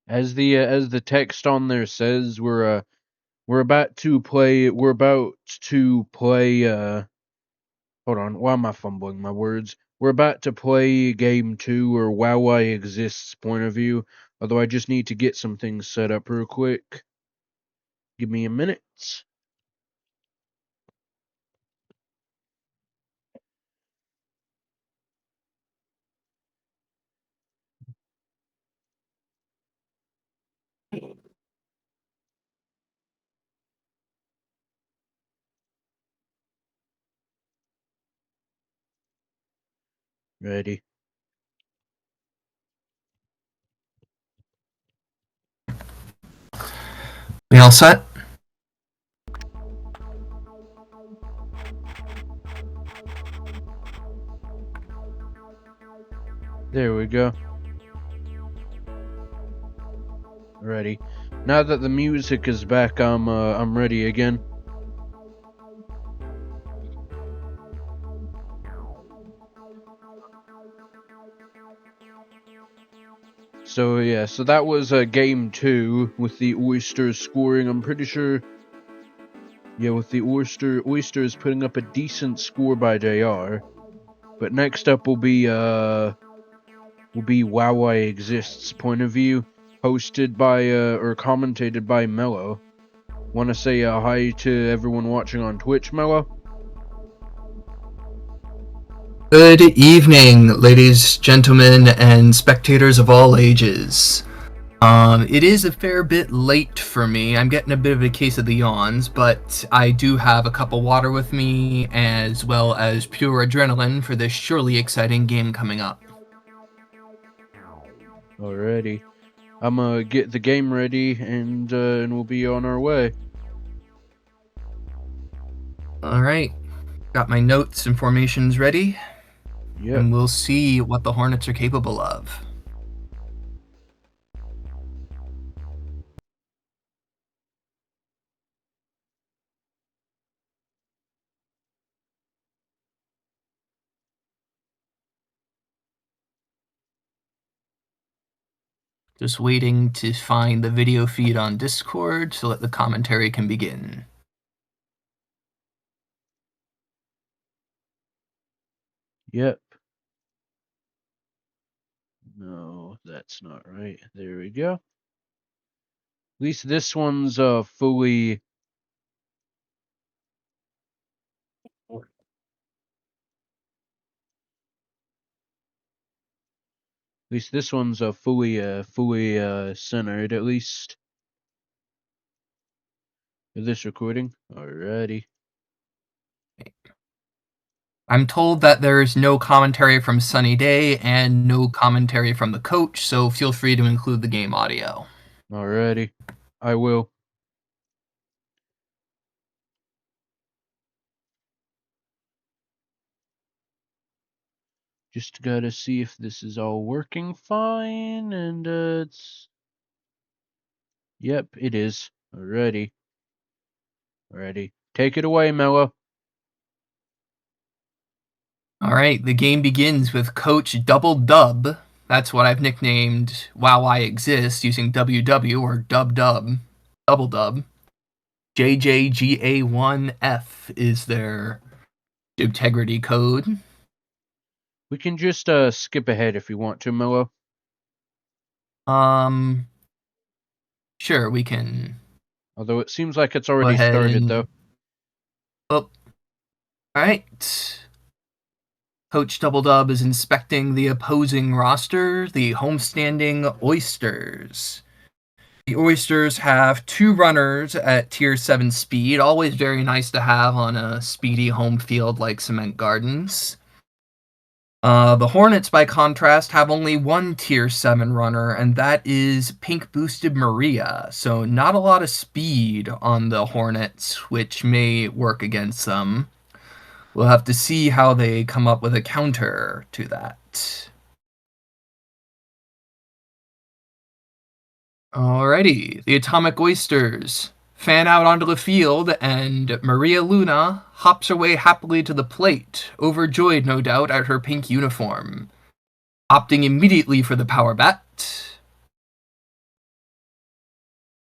As the text on there says, we're about to play. Hold on, why am I fumbling my words? We're about to play game 2, or Wow I Exists point of view. Although I just need to get some things set up real quick. Give me a minute. Ready. We all set? There we go. Ready. Now that the music is back, I'm ready again. So yeah, so that was game 2 with the Oysters scoring. I'm pretty sure, yeah, with the Oysters putting up a decent score by JR. But next up will be Wow I Exists point of view, hosted by or commentated by Mello. Want to say hi to everyone watching on Twitch, Mello? Good evening, ladies, gentlemen, and spectators of all ages. It is a fair bit late for me. I'm getting a bit of a case of the yawns, but I do have a cup of water with me, as well as pure adrenaline for this surely exciting game coming up. Alrighty. I'm gonna get the game ready, and we'll be on our way. Alright, got my notes and formations ready, Yep. and we'll see what the Hornets are capable of. Just waiting to find the video feed on Discord so that the commentary can begin. Yep. No, that's not right. There we go. At least this one's fully. At least this one's fully centered. At least for this recording. Alrighty. I'm told that there is no commentary from Sunny Day and no commentary from the coach, so feel free to include the game audio. Alrighty. I will. Just gotta see if this is all working fine, and it's. Yep, it is. Alrighty. Alrighty. Take it away, Mello. Alright, the game begins with Coach Double Dub. That's what I've nicknamed Wow I Exist, using WW or Dub Dub. Double Dub. JJGA1F is their integrity code. We can just skip ahead if you want to, Mello. Sure, we can. Although it seems like it's already started, though. Oh. Alright. Coach Double Dub is inspecting the opposing roster, the homestanding Oysters. The Oysters have 2 runners at Tier 7 speed, always very nice to have on a speedy home field like Cement Gardens. The Hornets, by contrast, have only 1 Tier 7 runner, and that is Pink Boosted Maria, so not a lot of speed on the Hornets, which may work against them. We'll have to see how they come up with a counter to that. Alrighty, the Atomic Oysters fan out onto the field, and Maria Luna hops her way happily to the plate, overjoyed, no doubt, at her pink uniform. Opting immediately for the power bat.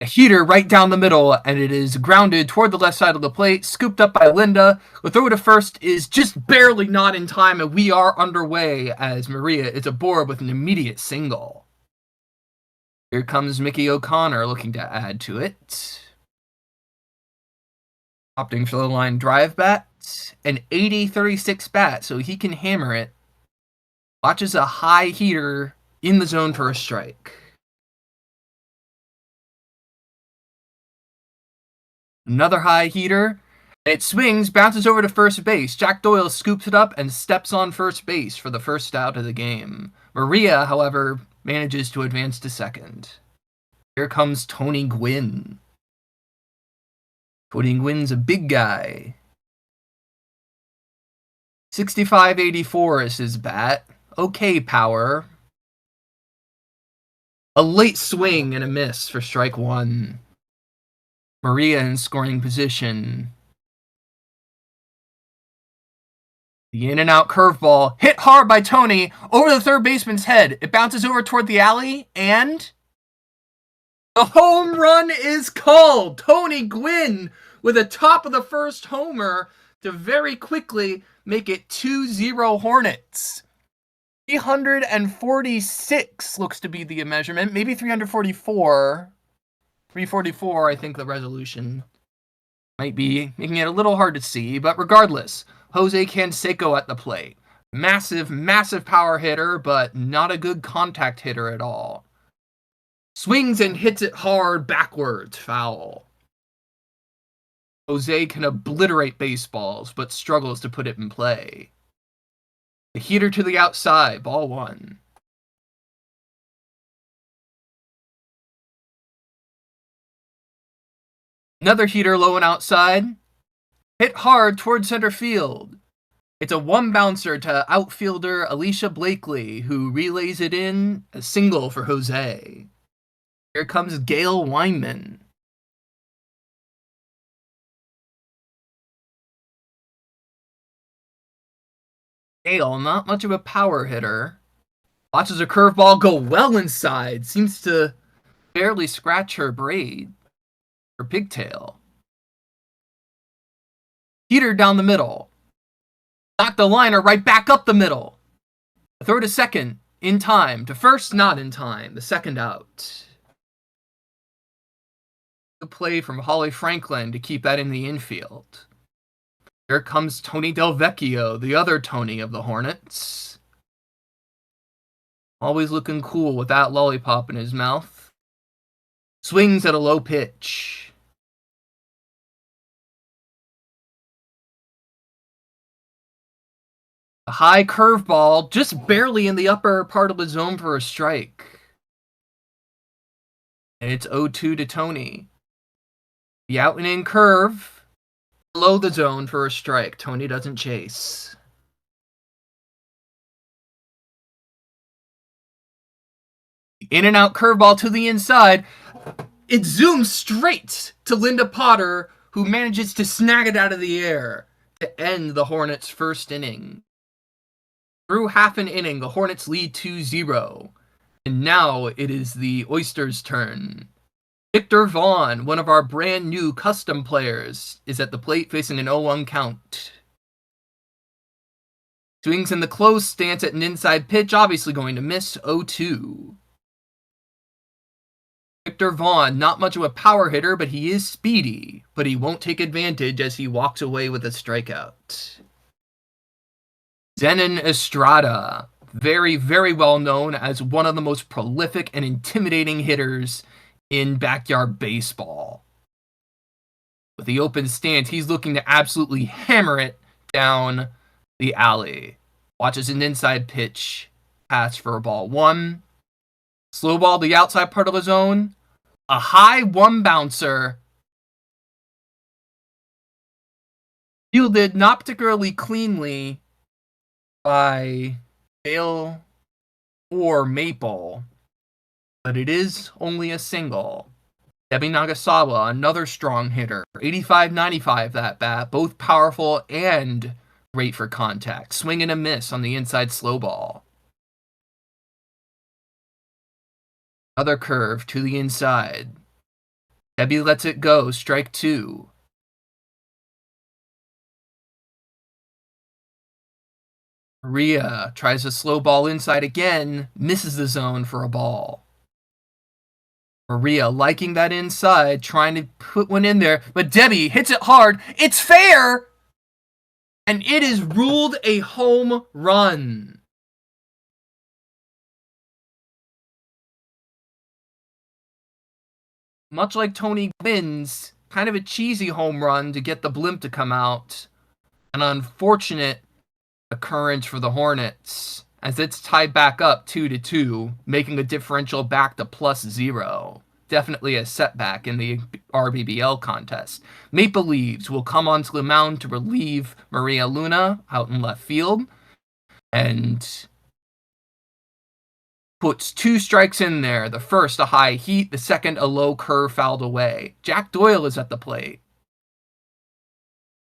A heater right down the middle, and it is grounded toward the left side of the plate, scooped up by Linda. The throw to first is just barely not in time, and we are underway as Maria is aboard with an immediate single. Here comes Mickey O'Connor looking to add to it. Opting for the line drive bat, an 80-36 bat, so he can hammer it. Watches a high heater in the zone for a strike. Another high heater. It swings, bounces over to first base. Jack Doyle scoops it up and steps on first base for the first out of the game. Maria, however, manages to advance to second. Here comes Tony Gwynn. Tony Gwynn's a big guy. 65-84 is his bat. Okay power. A late swing and a miss for strike 1. Maria in scoring position. The in and out curveball hit hard by Tony over the third baseman's head. It bounces over toward the alley, and the home run is called. Tony Gwynn with a top of the first homer to very quickly make it 2-0 Hornets. 346 looks to be the measurement, maybe 344. 344, I think the resolution might be making it a little hard to see, but regardless, Jose Canseco at the plate. Massive, massive power hitter, but not a good contact hitter at all. Swings and hits it hard backwards, foul. Jose can obliterate baseballs, but struggles to put it in play. The heater to the outside, ball one. Another heater low and outside. Hit hard towards center field. It's a one bouncer to outfielder Alicia Blakely, who relays it in, a single for Jose. Here comes Gail Weinman. Gail, not much of a power hitter. Watches a curveball go well inside. Seems to barely scratch her braid. Her pigtail. Heater down the middle. Knocked the liner right back up the middle. Throw to second. In time. To first, not in time. The second out. Good play from Holly Franklin to keep that in the infield. Here comes Tony Del Vecchio, the other Tony of the Hornets. Always looking cool with that lollipop in his mouth. Swings at a low pitch. A high curveball, just barely in the upper part of the zone for a strike. And it's 0-2 to Tony. The out and in curve, below the zone for a strike. Tony doesn't chase. In and out curveball to the inside. It zooms straight to Linda Potter, who manages to snag it out of the air to end the Hornets' first inning. Through half an inning, the Hornets lead 2-0. And now it is the Oysters' turn. Victor Vaughn, one of our brand new custom players, is at the plate facing an 0-1 count. Swings in the close stance at an inside pitch, obviously going to miss. 0-2. Victor Vaughn, not much of a power hitter, but he is speedy. But he won't take advantage as he walks away with a strikeout. Zenon Estrada, very, very well known as one of the most prolific and intimidating hitters in backyard baseball. With the open stance, he's looking to absolutely hammer it down the alley. Watches an inside pitch. Pass for a ball one. Slow ball to the outside part of the zone. A high one bouncer. Fielded not particularly cleanly by Dale or Maple. But it is only a single. Debbie Nagasawa, another strong hitter. 85-95 that bat. Both powerful and great for contact. Swing and a miss on the inside slow ball. Another curve to the inside. Debbie lets it go. Strike two. Maria tries a slow ball inside again. Misses the zone for a ball. Maria liking that inside, trying to put one in there, but Debbie hits it hard. It's fair! And it is ruled a home run. Much like Tony Gwynn's, kind of a cheesy home run to get the blimp to come out. An unfortunate occurrence for the Hornets, as it's tied back up 2-2, making a differential back to +0. Definitely a setback in the RBBL contest. Maple Leaves will come onto the mound to relieve Maria Luna out in left field, and puts two strikes in there. The first, a high heat. The second, a low curve fouled away. Jack Doyle is at the plate.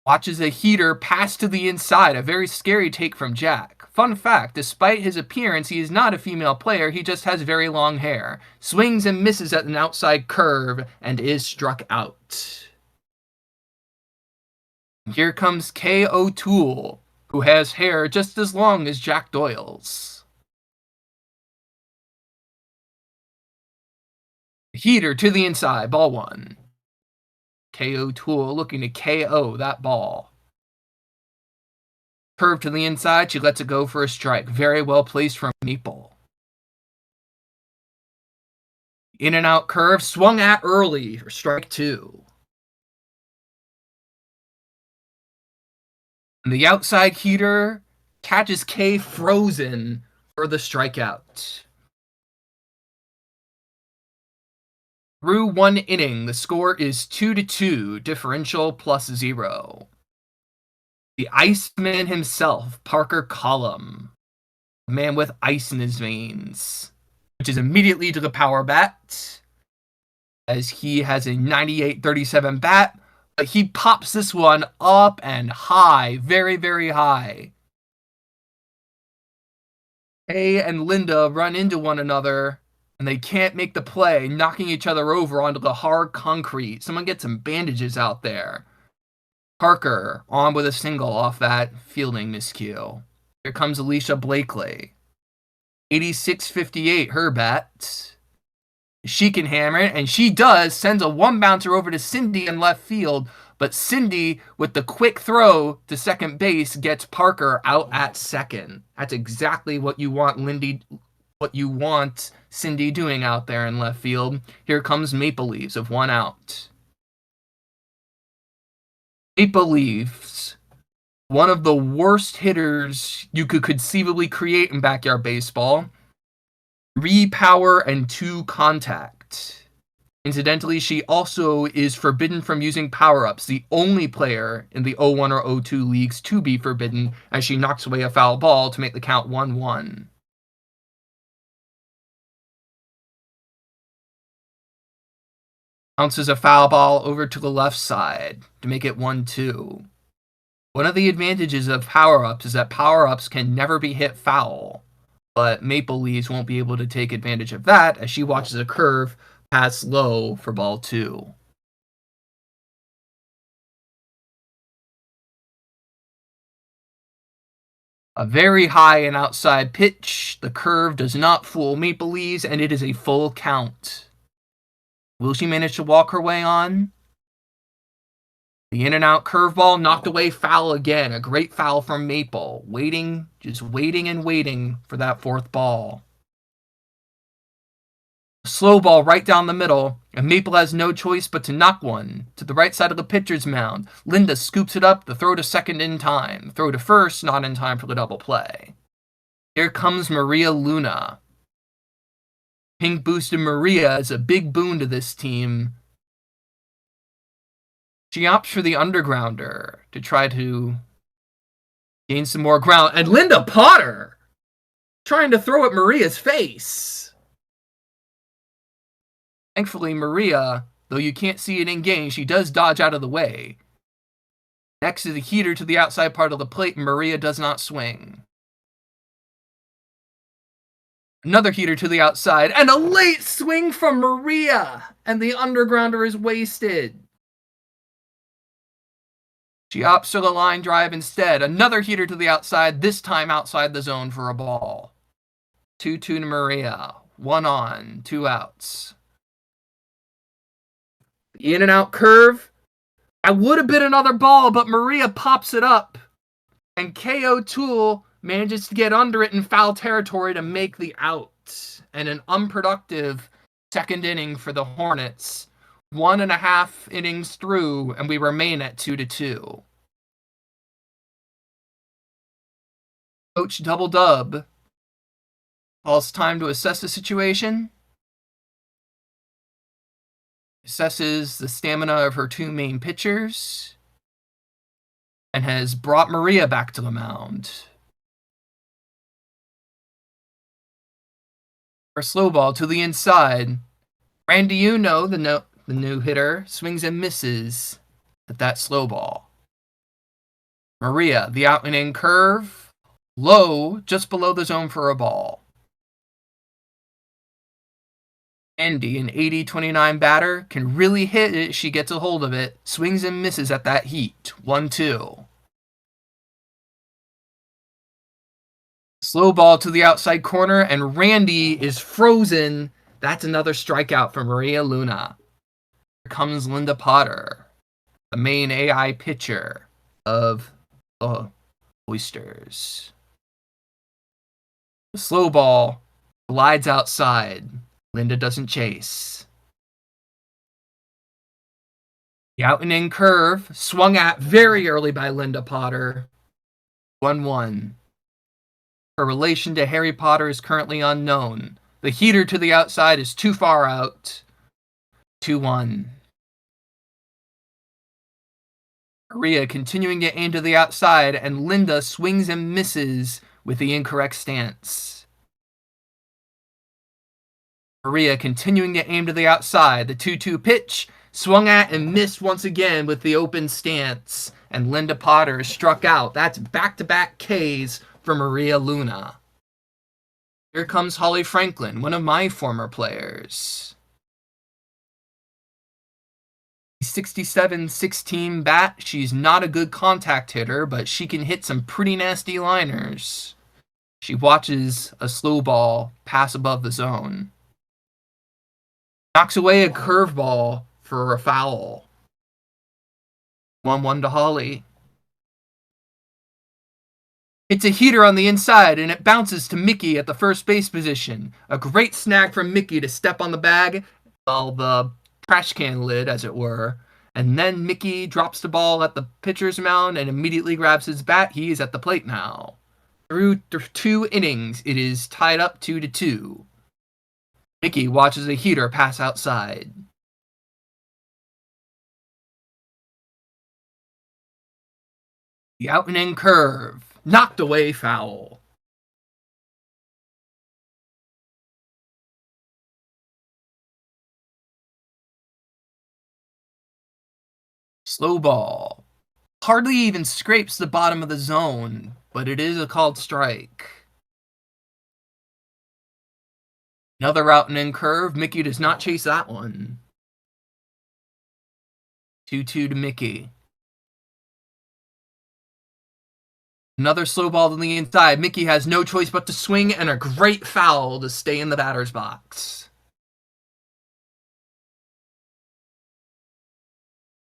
Watches a heater pass to the inside. A very scary take from Jack. Fun fact, despite his appearance, he is not a female player. He just has very long hair. Swings and misses at an outside curve and is struck out. Here comes Kay O'Toole, who has hair just as long as Jack Doyle's. Heater to the inside, ball one. Kay O'Toole looking to KO that ball. Curve to the inside, she lets it go for a strike. Very well placed from Maple. In and out curve, swung at early for strike 2. And the outside heater catches K frozen for the strikeout. Through 1 inning, the score is 2-2, differential +0. The Iceman himself, Parker Collum, a man with ice in his veins, which is immediately to the power bat, as he has a 98-37 bat, but he pops this one up and high, very, very high. Kay and Linda run into one another, and they can't make the play, knocking each other over onto the hard concrete. Someone get some bandages out there. Parker on with a single off that fielding miscue. Here comes Alicia Blakely. 86-58, her bat. She can hammer it, and she does. Sends a one bouncer over to Cindy in left field, but Cindy, with the quick throw to second base, gets Parker out at second. That's exactly what you want Cindy doing out there in left field. Here comes Maple Leafs of 1 out. Maple Leafs, one of the worst hitters you could conceivably create in backyard baseball. 3 power and 2 contact. Incidentally, she also is forbidden from using power-ups, the only player in the 0-1 or 0-2 leagues to be forbidden, as she knocks away a foul ball to make the count 1-1. Bounces a foul ball over to the left side to make it 1-2. One of the advantages of power-ups is that power-ups can never be hit foul, but Maple Leafs won't be able to take advantage of that as she watches a curve pass low for ball 2. A very high and outside pitch. The curve does not fool Maple Leafs, and it is a full count. Will she manage to walk her way on? The in-and-out curveball knocked away, foul again. A great foul from Maple. Just waiting and waiting for that 4th ball. A slow ball right down the middle, and Maple has no choice but to knock one to the right side of the pitcher's mound. Linda scoops it up, the throw to second in time. Throw to first, not in time for the double play. Here comes Maria Luna. Pink boosted Maria is a big boon to this team. She opts for the undergrounder to try to gain some more ground. And Linda Potter trying to throw at Maria's face. Thankfully, Maria, though you can't see it in game, she does dodge out of the way. Next is the heater to the outside part of the plate, and Maria does not swing. Another heater to the outside, and a late swing from Maria, and the undergrounder is wasted. She opts for the line drive instead. Another heater to the outside, this time outside the zone for a ball. 2-2 to Maria. 1 on, 2 outs. The in and out curve. I would have been another ball, but Maria pops it up. And K.O. Toole manages to get under it in foul territory to make the out. And an unproductive second inning for the Hornets. 1.5 innings through, and we remain at 2-2. Coach Double Dub calls time to assess the situation. Assesses the stamina of her 2 main pitchers. And has brought Maria back to the mound. For slow ball to the inside. Randy Uno, the new hitter, swings and misses at that slow ball. Maria, the out and in curve, low, just below the zone for a ball. Andy, an 80-29 batter, can really hit it. She gets a hold of it, swings and misses at that heat. 1-2. Slow ball to the outside corner, and Randy is frozen. That's another strikeout for Maria Luna. Here comes Linda Potter, the main AI pitcher of the Oysters. The slow ball glides outside. Linda doesn't chase. The out and in curve, swung at very early by Linda Potter. 1-1. Her relation to Harry Potter is currently unknown. The heater to the outside is too far out. 2-1. Maria continuing to aim to the outside, and Linda swings and misses with the incorrect stance. Maria continuing to aim to the outside. The 2-2 pitch, swung at and missed once again with the open stance, and Linda Potter is struck out. That's back-to-back Ks for Maria Luna. Here comes Holly Franklin, one of my former players. 67-16 bat. She's not a good contact hitter, but she can hit some pretty nasty liners. She watches a slow ball pass above the zone. Knocks away a curveball for a foul. 1-1 to Holly. It's a heater on the inside, and it bounces to Mickey at the first base position. A great snag from Mickey to step on the bag, well, the trash can lid, as it were. And then Mickey drops the ball at the pitcher's mound and immediately grabs his bat. He is at the plate now. Through 2 innings, it is tied up 2-2. Mickey watches a heater pass outside. The out and in curve. Knocked away foul. Slow ball. Hardly even scrapes the bottom of the zone, but it is a called strike. Another out and in curve. Mickey does not chase that one. 2-2 to Mickey. Another slow ball to the inside. Mickey has no choice but to swing, and a great foul to stay in the batter's box.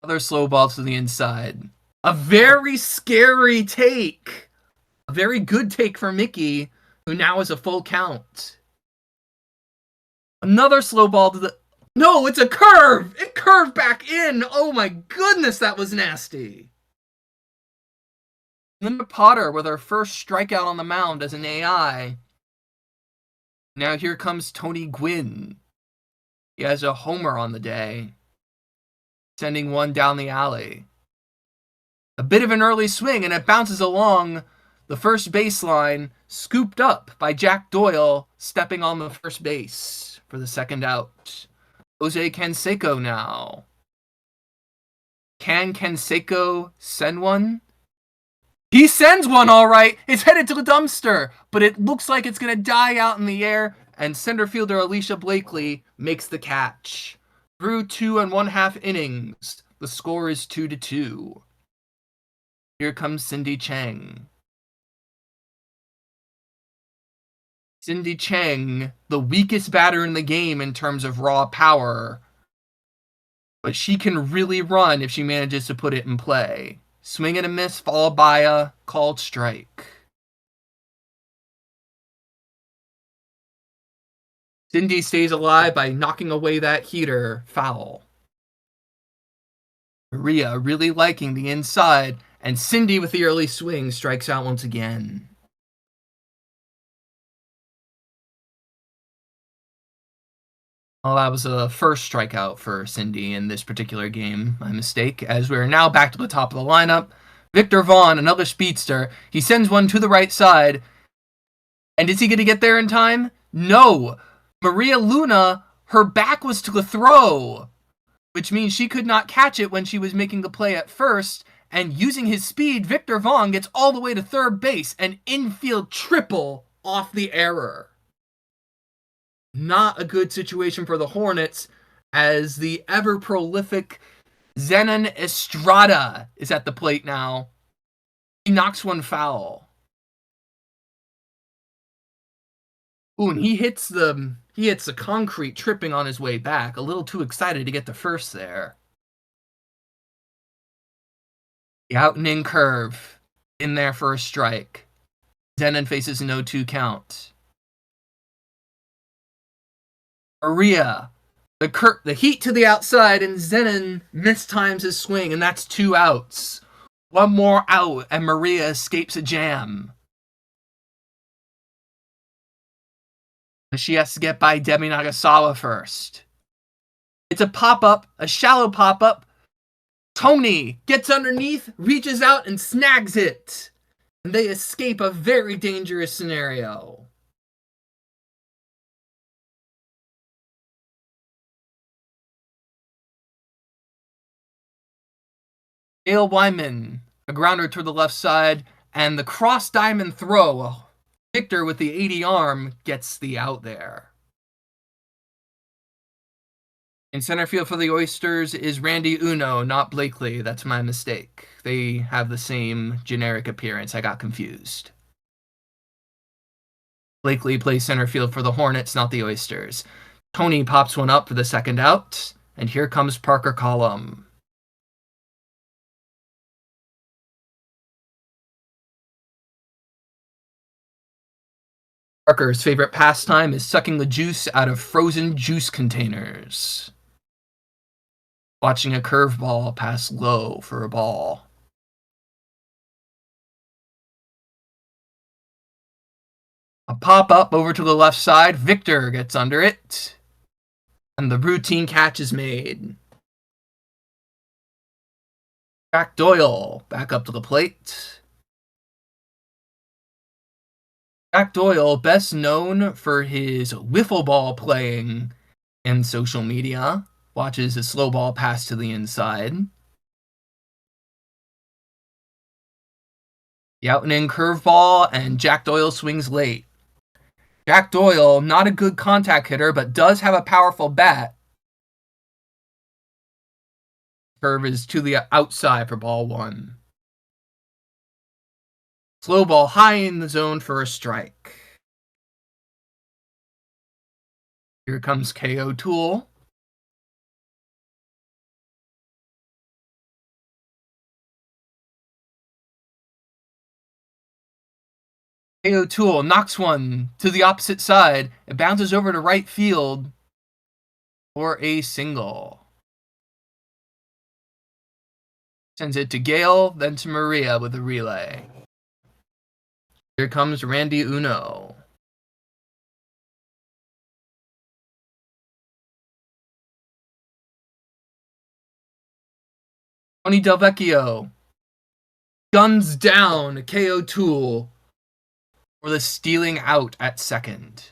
Another slow ball to the inside. A very scary take. A very good take for Mickey, who now has a full count. Another slow ball to the... No, it's a curve! It curved back in! Oh my goodness, that was nasty! Linda Potter with her first strikeout on the mound as an AI. Now here comes Tony Gwynn. He has a homer on the day, sending one down the alley. A bit of an early swing, and it bounces along the first baseline, scooped up by Jack Doyle, stepping on the first base for the second out. Jose Canseco now. Can Canseco send one? He sends one all right. It's headed to the dumpster, but it looks like it's going to die out in the air, and center fielder Alicia Blakely makes the catch. Through 2 1/2 innings, the score is 2-2. Here comes Cindy Chang. Cindy Chang, the weakest batter in the game in terms of raw power, but she can really run if she manages to put it in play. Swing and a miss, followed by a called strike. Cindy stays alive by knocking away that heater. Foul. Maria really liking the inside, and Cindy with the early swing strikes out once again. Well, that was a first strikeout for Cindy in this particular game. My mistake, as we're now back to the top of the lineup. Victor Vaughn, another speedster. He sends one to the right side. And is he going to get there in time? No. Maria Luna, her back was to the throw, which means she could not catch it when she was making the play at first. And using his speed, Victor Vaughn gets all the way to third base, an infield triple off the error. Not a good situation for the Hornets, as the ever-prolific Zenon Estrada is at the plate now. He knocks one foul. Ooh, and he hits the concrete, tripping on his way back. A little too excited to get to first there. The out and in curve. In there for a strike. Zenon faces an 0-2 count. Maria, the heat to the outside, and Zenon mistimes his swing, and that's 2 outs. One more out, and Maria escapes a jam. She has to get by Debbie Nagasawa first. It's a pop-up, a shallow pop-up. Tony gets underneath, reaches out, and snags it. And they escape a very dangerous scenario. Gail Wyman, a grounder to the left side, and the cross diamond throw. Victor with the 80 arm gets the out there. In center field for the Oysters is Randy Uno, not Blakely. That's my mistake. They have the same generic appearance. I got confused. Blakely plays center field for the Hornets, not the Oysters. Tony pops one up for the second out, and here comes Parker Collum. Parker's favorite pastime is sucking the juice out of frozen juice containers. Watching a curveball pass low for a ball. A pop-up over to the left side. Victor gets under it. And the routine catch is made. Jack Doyle back up to the plate. Jack Doyle, best known for his wiffle ball playing in social media, watches a slow ball pass to the inside. The out and in curveball, and Jack Doyle swings late. Jack Doyle, not a good contact hitter, but does have a powerful bat. Curve is to the outside for ball 1. Slow ball high in the zone for a strike. Here comes K.O. Toole. K.O. Toole knocks one to the opposite side. It bounces over to right field for a single. Sends it to Gale, then to Maria with a relay. Here comes Randy Uno. Tony Delvecchio guns down K.O. Toole for the stealing out at second.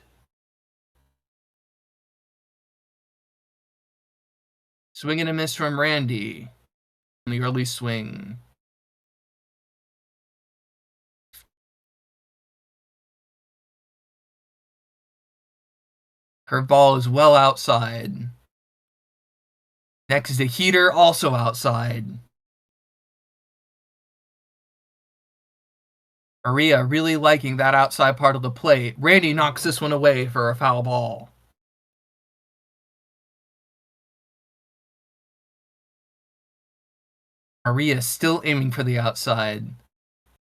Swing and a miss from Randy on the early swing. Curveball is well outside. Next is a heater, also outside. Maria really liking that outside part of the plate. Randy knocks this one away for a foul ball. Maria still aiming for the outside.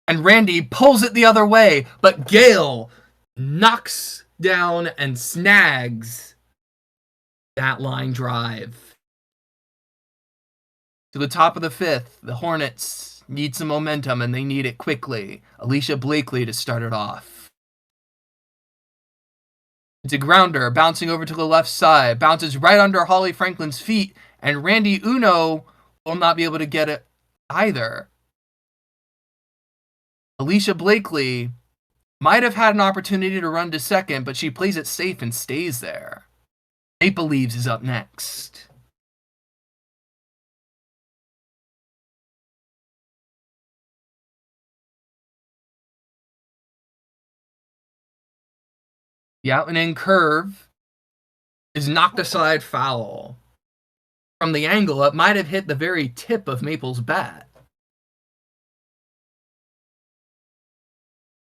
And Randy pulls it the other way, but Gale knocks down and snags that line drive. To the top of the 5th, the Hornets need some momentum, and they need it quickly. Alicia Blakely to start it off. It's a grounder, bouncing over to the left side. Bounces right under Holly Franklin's feet, and Randy Uno will not be able to get it either. Alicia Blakely might have had an opportunity to run to second, but she plays it safe and stays there. Maple Leaves is up next. The out and in curve is knocked aside foul. From the angle, it might have hit the very tip of Maple's bat.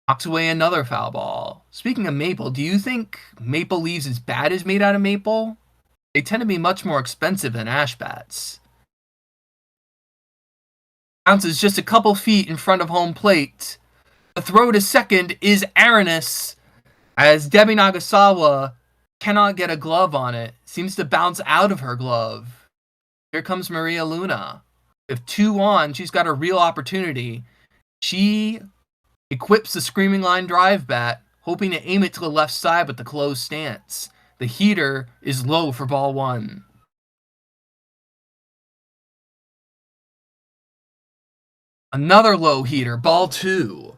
Knocks away another foul ball. Speaking of Maple, do you think Maple Leaves' bat is made out of maple? They tend to be much more expensive than ash bats. Bounces just a couple feet in front of home plate. The throw to second is erroneous, as Debbie Nagasawa Cannot get a glove on it. Seems to bounce out of her glove. Here comes Maria Luna. With 2 on, she's got a real opportunity. She equips the Screaming Line drive bat, hoping to aim it to the left side with the closed stance. The heater is low for ball 1. Another low heater, ball 2.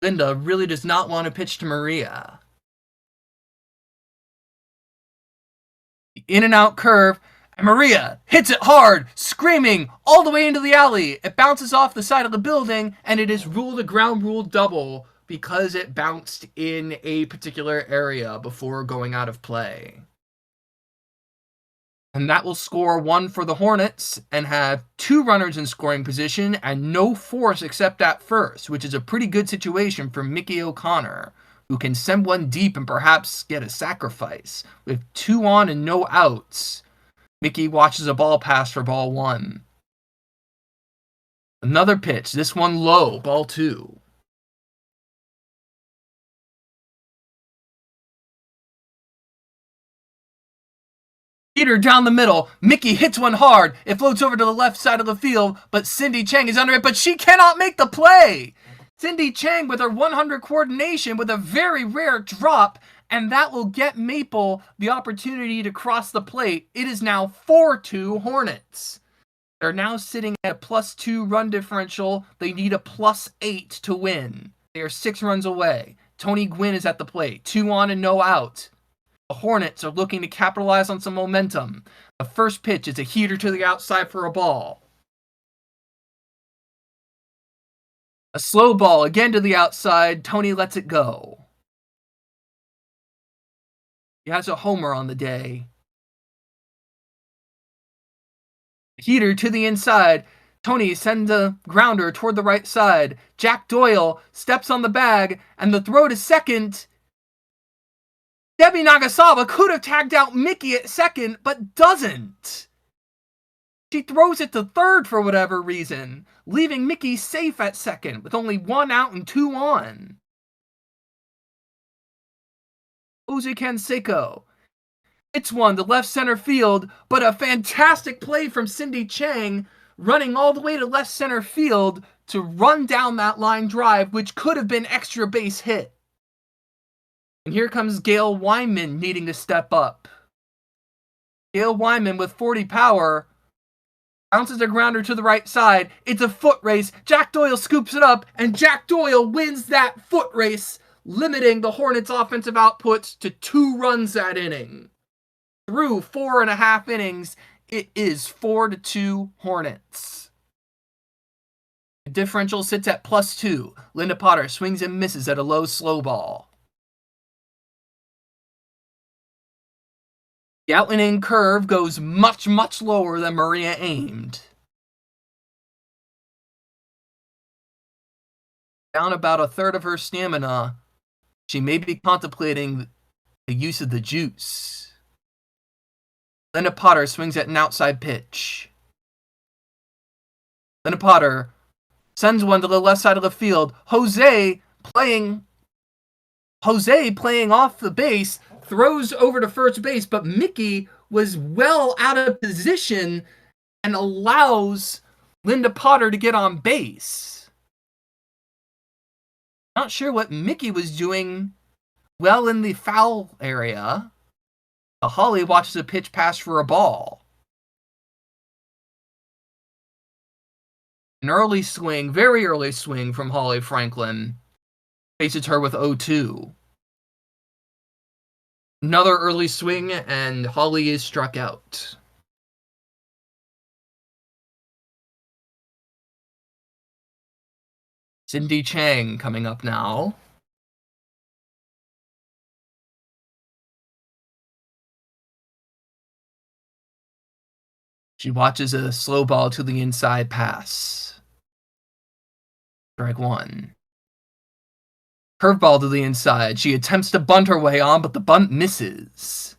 Linda really does not want to pitch to Maria. The in and out curve, and Maria hits it hard, screaming all the way into the alley. It bounces off the side of the building, and it is ruled a ground rule double because it bounced in a particular area before going out of play. And that will score 1 for the Hornets and have 2 runners in scoring position and no force except at first, which is a pretty good situation for Mickey O'Connor, who can send one deep and perhaps get a sacrifice. With 2 on and no outs, Mickey watches a ball pass for ball 1. Another pitch, this one low, ball 2. Heater down the middle. Mickey hits one hard. It floats over to the left side of the field, but Cindy Chang is under it, but she cannot make the play. Cindy Chang with her 100 coordination with a very rare drop, and that will get Maple the opportunity to cross the plate. It is now 4-2 Hornets. They're now sitting at a +2 run differential. They need a +8 to win. They are 6 runs away. Tony Gwynn is at the plate. 2 on and no out. The Hornets are looking to capitalize on some momentum. The first pitch is a heater to the outside for a ball. A slow ball again to the outside. Tony lets it go. He has a homer on the day. Heater to the inside. Tony sends a grounder toward the right side. Jack Doyle steps on the bag, and the throw to second. Debbie Nagasawa could have tagged out Mickey at second, but doesn't. She throws it to third for whatever reason, leaving Mickey safe at second with only 1 out and 2 on. Jose Canseco hits one to left center field, but a fantastic play from Cindy Chang running all the way to left center field to run down that line drive, which could have been extra base hit. And here comes Gail Wyman needing to step up. Gail Wyman with 40 power bounces a grounder to the right side. It's a foot race. Jack Doyle scoops it up, and Jack Doyle wins that foot race, limiting the Hornets' offensive outputs to 2 runs that inning. Through 4.5 innings, it is 4-2 Hornets. The differential sits at +2. Linda Potter swings and misses at a low slow ball. The out and in curve goes much, much lower than Maria aimed. Down about a third of her stamina, she may be contemplating the use of the juice. Linda Potter swings at an outside pitch. Linda Potter sends one to the left side of the field. Jose playing off the base, throws over to first base, but Mickey was well out of position and allows Linda Potter to get on base. Not sure what Mickey was doing well in the foul area. Holly watches a pitch pass for a ball. An early swing, very early swing from Holly Franklin. Faces her with 0-2. Another early swing, and Holly is struck out. Cindy Chang coming up now. She watches a slow ball to the inside pass. Strike 1. Curveball to the inside. She attempts to bunt her way on, but the bunt misses.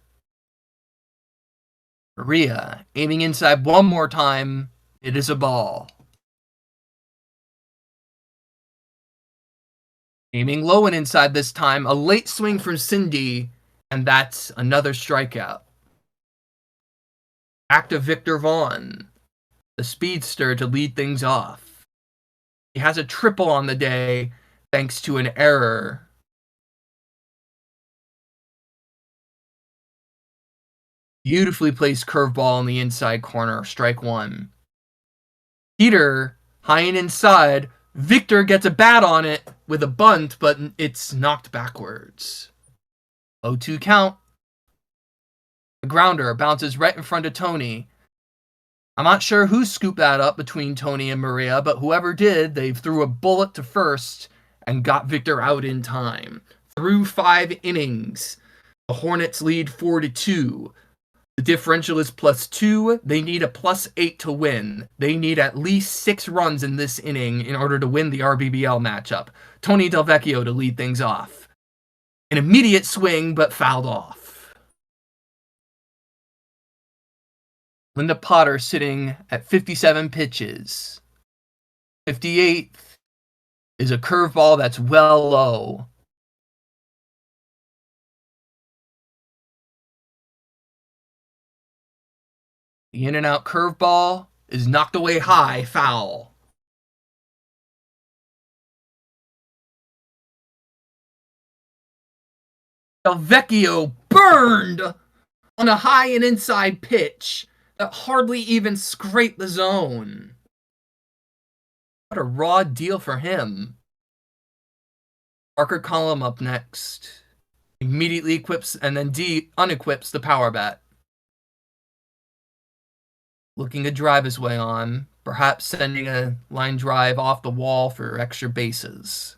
Maria aiming inside one more time. It is a ball. Aiming low and inside this time. A late swing from Cindy And that's another strikeout. Back to Victor Vaughn, the speedster, to lead things off. He has a triple on the day thanks to an error. Beautifully placed curveball in the inside corner, strike one. Heater, high and inside. Victor gets a bat on it with a bunt, but it's knocked backwards. 0-2 count. The grounder bounces right in front of Tony. I'm not sure who scooped that up between Tony and Maria, but whoever did, they threw a bullet to first and got Victor out in time. Through 5 innings, the Hornets lead 4-2. The differential is +2. They need a +8 to win. They need at least 6 runs in this inning in order to win the RBBL matchup. Tony Delvecchio to lead things off. An immediate swing, but fouled off. Linda Potter sitting at 57 pitches. 58th is a curveball that's well low. The in and out curveball is knocked away high, foul. Delvecchio burned on a high and inside pitch that hardly even scraped the zone. What a raw deal for him. Parker Collum up next. Immediately equips and then unequips the power bat. Looking to drive his way on, perhaps sending a line drive off the wall for extra bases.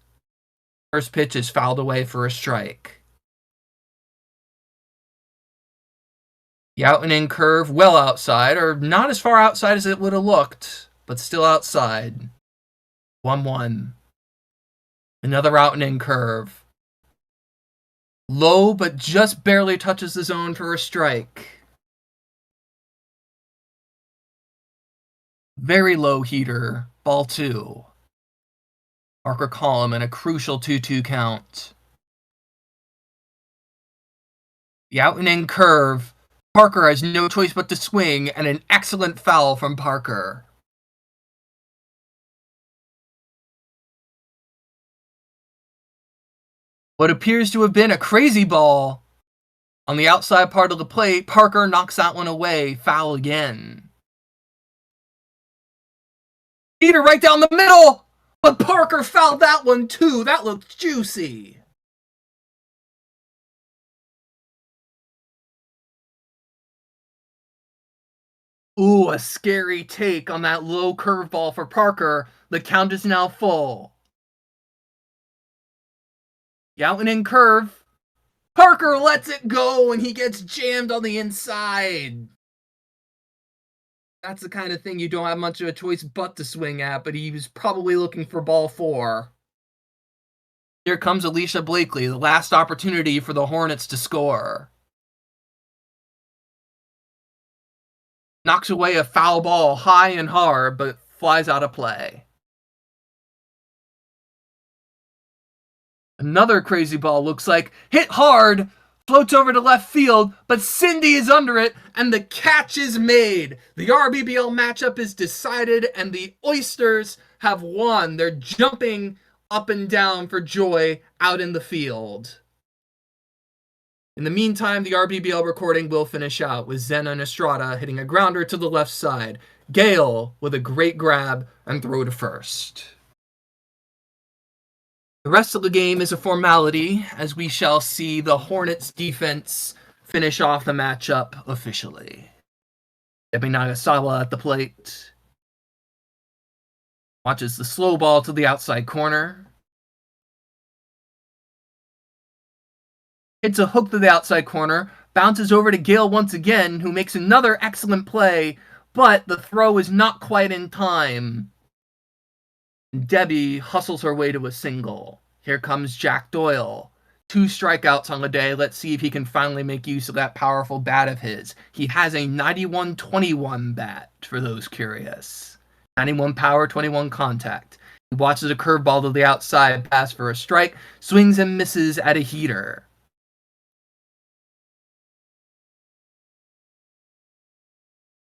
First pitch is fouled away for a strike. The out and in curve well outside, or not as far outside as it would have looked, but still outside. 1-1. Another out and in curve. Low, but just barely touches the zone for a strike. Very low heater, ball 2. Parker Collum in a crucial 2-2 count. The out and in curve. Parker has no choice but to swing, and an excellent foul from Parker. What appears to have been a crazy ball on the outside part of the plate, Parker knocks that one away, foul again. Heater right down the middle, but Parker fouled that one too. That looked juicy. Ooh, a scary take on that low curveball for Parker. The count is now full. The out and in curve. Parker lets it go and he gets jammed on the inside. That's the kind of thing you don't have much of a choice but to swing at, but he was probably looking for ball 4. Here comes Alicia Blakely, the last opportunity for the Hornets to score. Knocks away a foul ball high and hard, but flies out of play. Another crazy ball looks like hit hard, floats over to left field, but Cindy is under it, and the catch is made. The RBBL matchup is decided, and the Oysters have won. They're jumping up and down for joy out in the field. In the meantime, the RBBL recording will finish out with Zena and Estrada hitting a grounder to the left side. Gale with a great grab and throw to first. The rest of the game is a formality, as we shall see the Hornets defense finish off the matchup officially. Debbie Nagasawa at the plate. Watches the slow ball to the outside corner. Hits a hook to the outside corner, bounces over to Gale once again, who makes another excellent play, but the throw is not quite in time. Debbie hustles her way to a single. Here comes Jack Doyle. 2 strikeouts on the day. Let's see if he can finally make use of that powerful bat of his. He has a 91-21 bat, for those curious. 91 power, 21 contact. He watches a curveball to the outside, pass for a strike, swings and misses at a heater.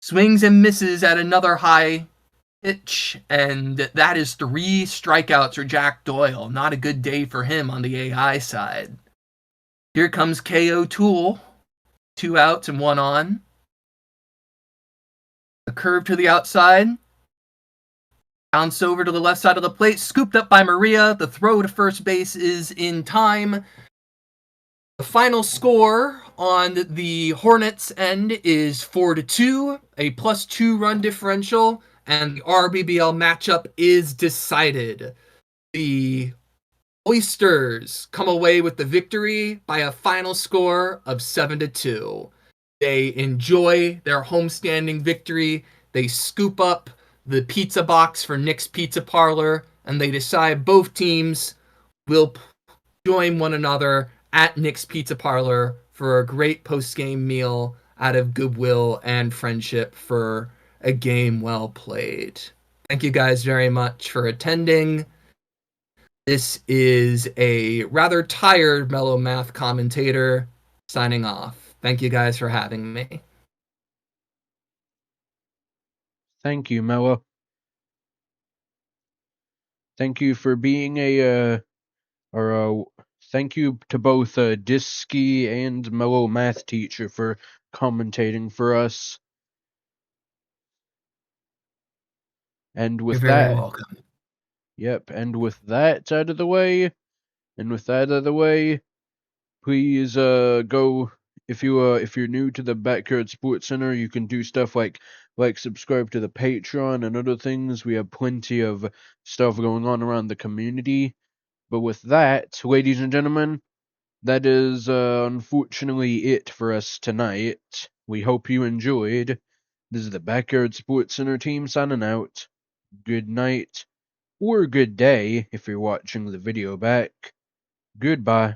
swings and misses at another high pitch, and that is 3 strikeouts for Jack Doyle. Not a good day for him on the AI side. Here comes KO Tool. 2 outs and 1 on. A curve to the outside. Bounce over to the left side of the plate. Scooped up by Maria. The throw to first base is in time. The final score on the Hornets end is 4-2, a +2 run differential, and the RBBL matchup is decided. The Oysters come away with the victory by a final score of 7-2. They enjoy their homestanding victory. They scoop up the pizza box for Nick's Pizza Parlor, and they decide both teams will join one another at Nick's Pizza Parlor for a great post-game meal out of goodwill and friendship for a game well played. Thank you guys very much for attending. This is a rather tired Mellow Math commentator signing off. Thank you guys for having me. Thank you, Mello. Thank you for being thank you to both Disky and Mellow Math Teacher for commentating for us. And with You're very that, welcome. yep, and with that out of the way, please go if you're new to the Backyard Sports Center, you can do stuff like subscribe to the Patreon and other things. We have plenty of stuff going on around the community. But with that, ladies and gentlemen, that is unfortunately it for us tonight. We hope you enjoyed. This is the Backyard Sports Center team signing out. Good night, or good day if you're watching the video back. Goodbye.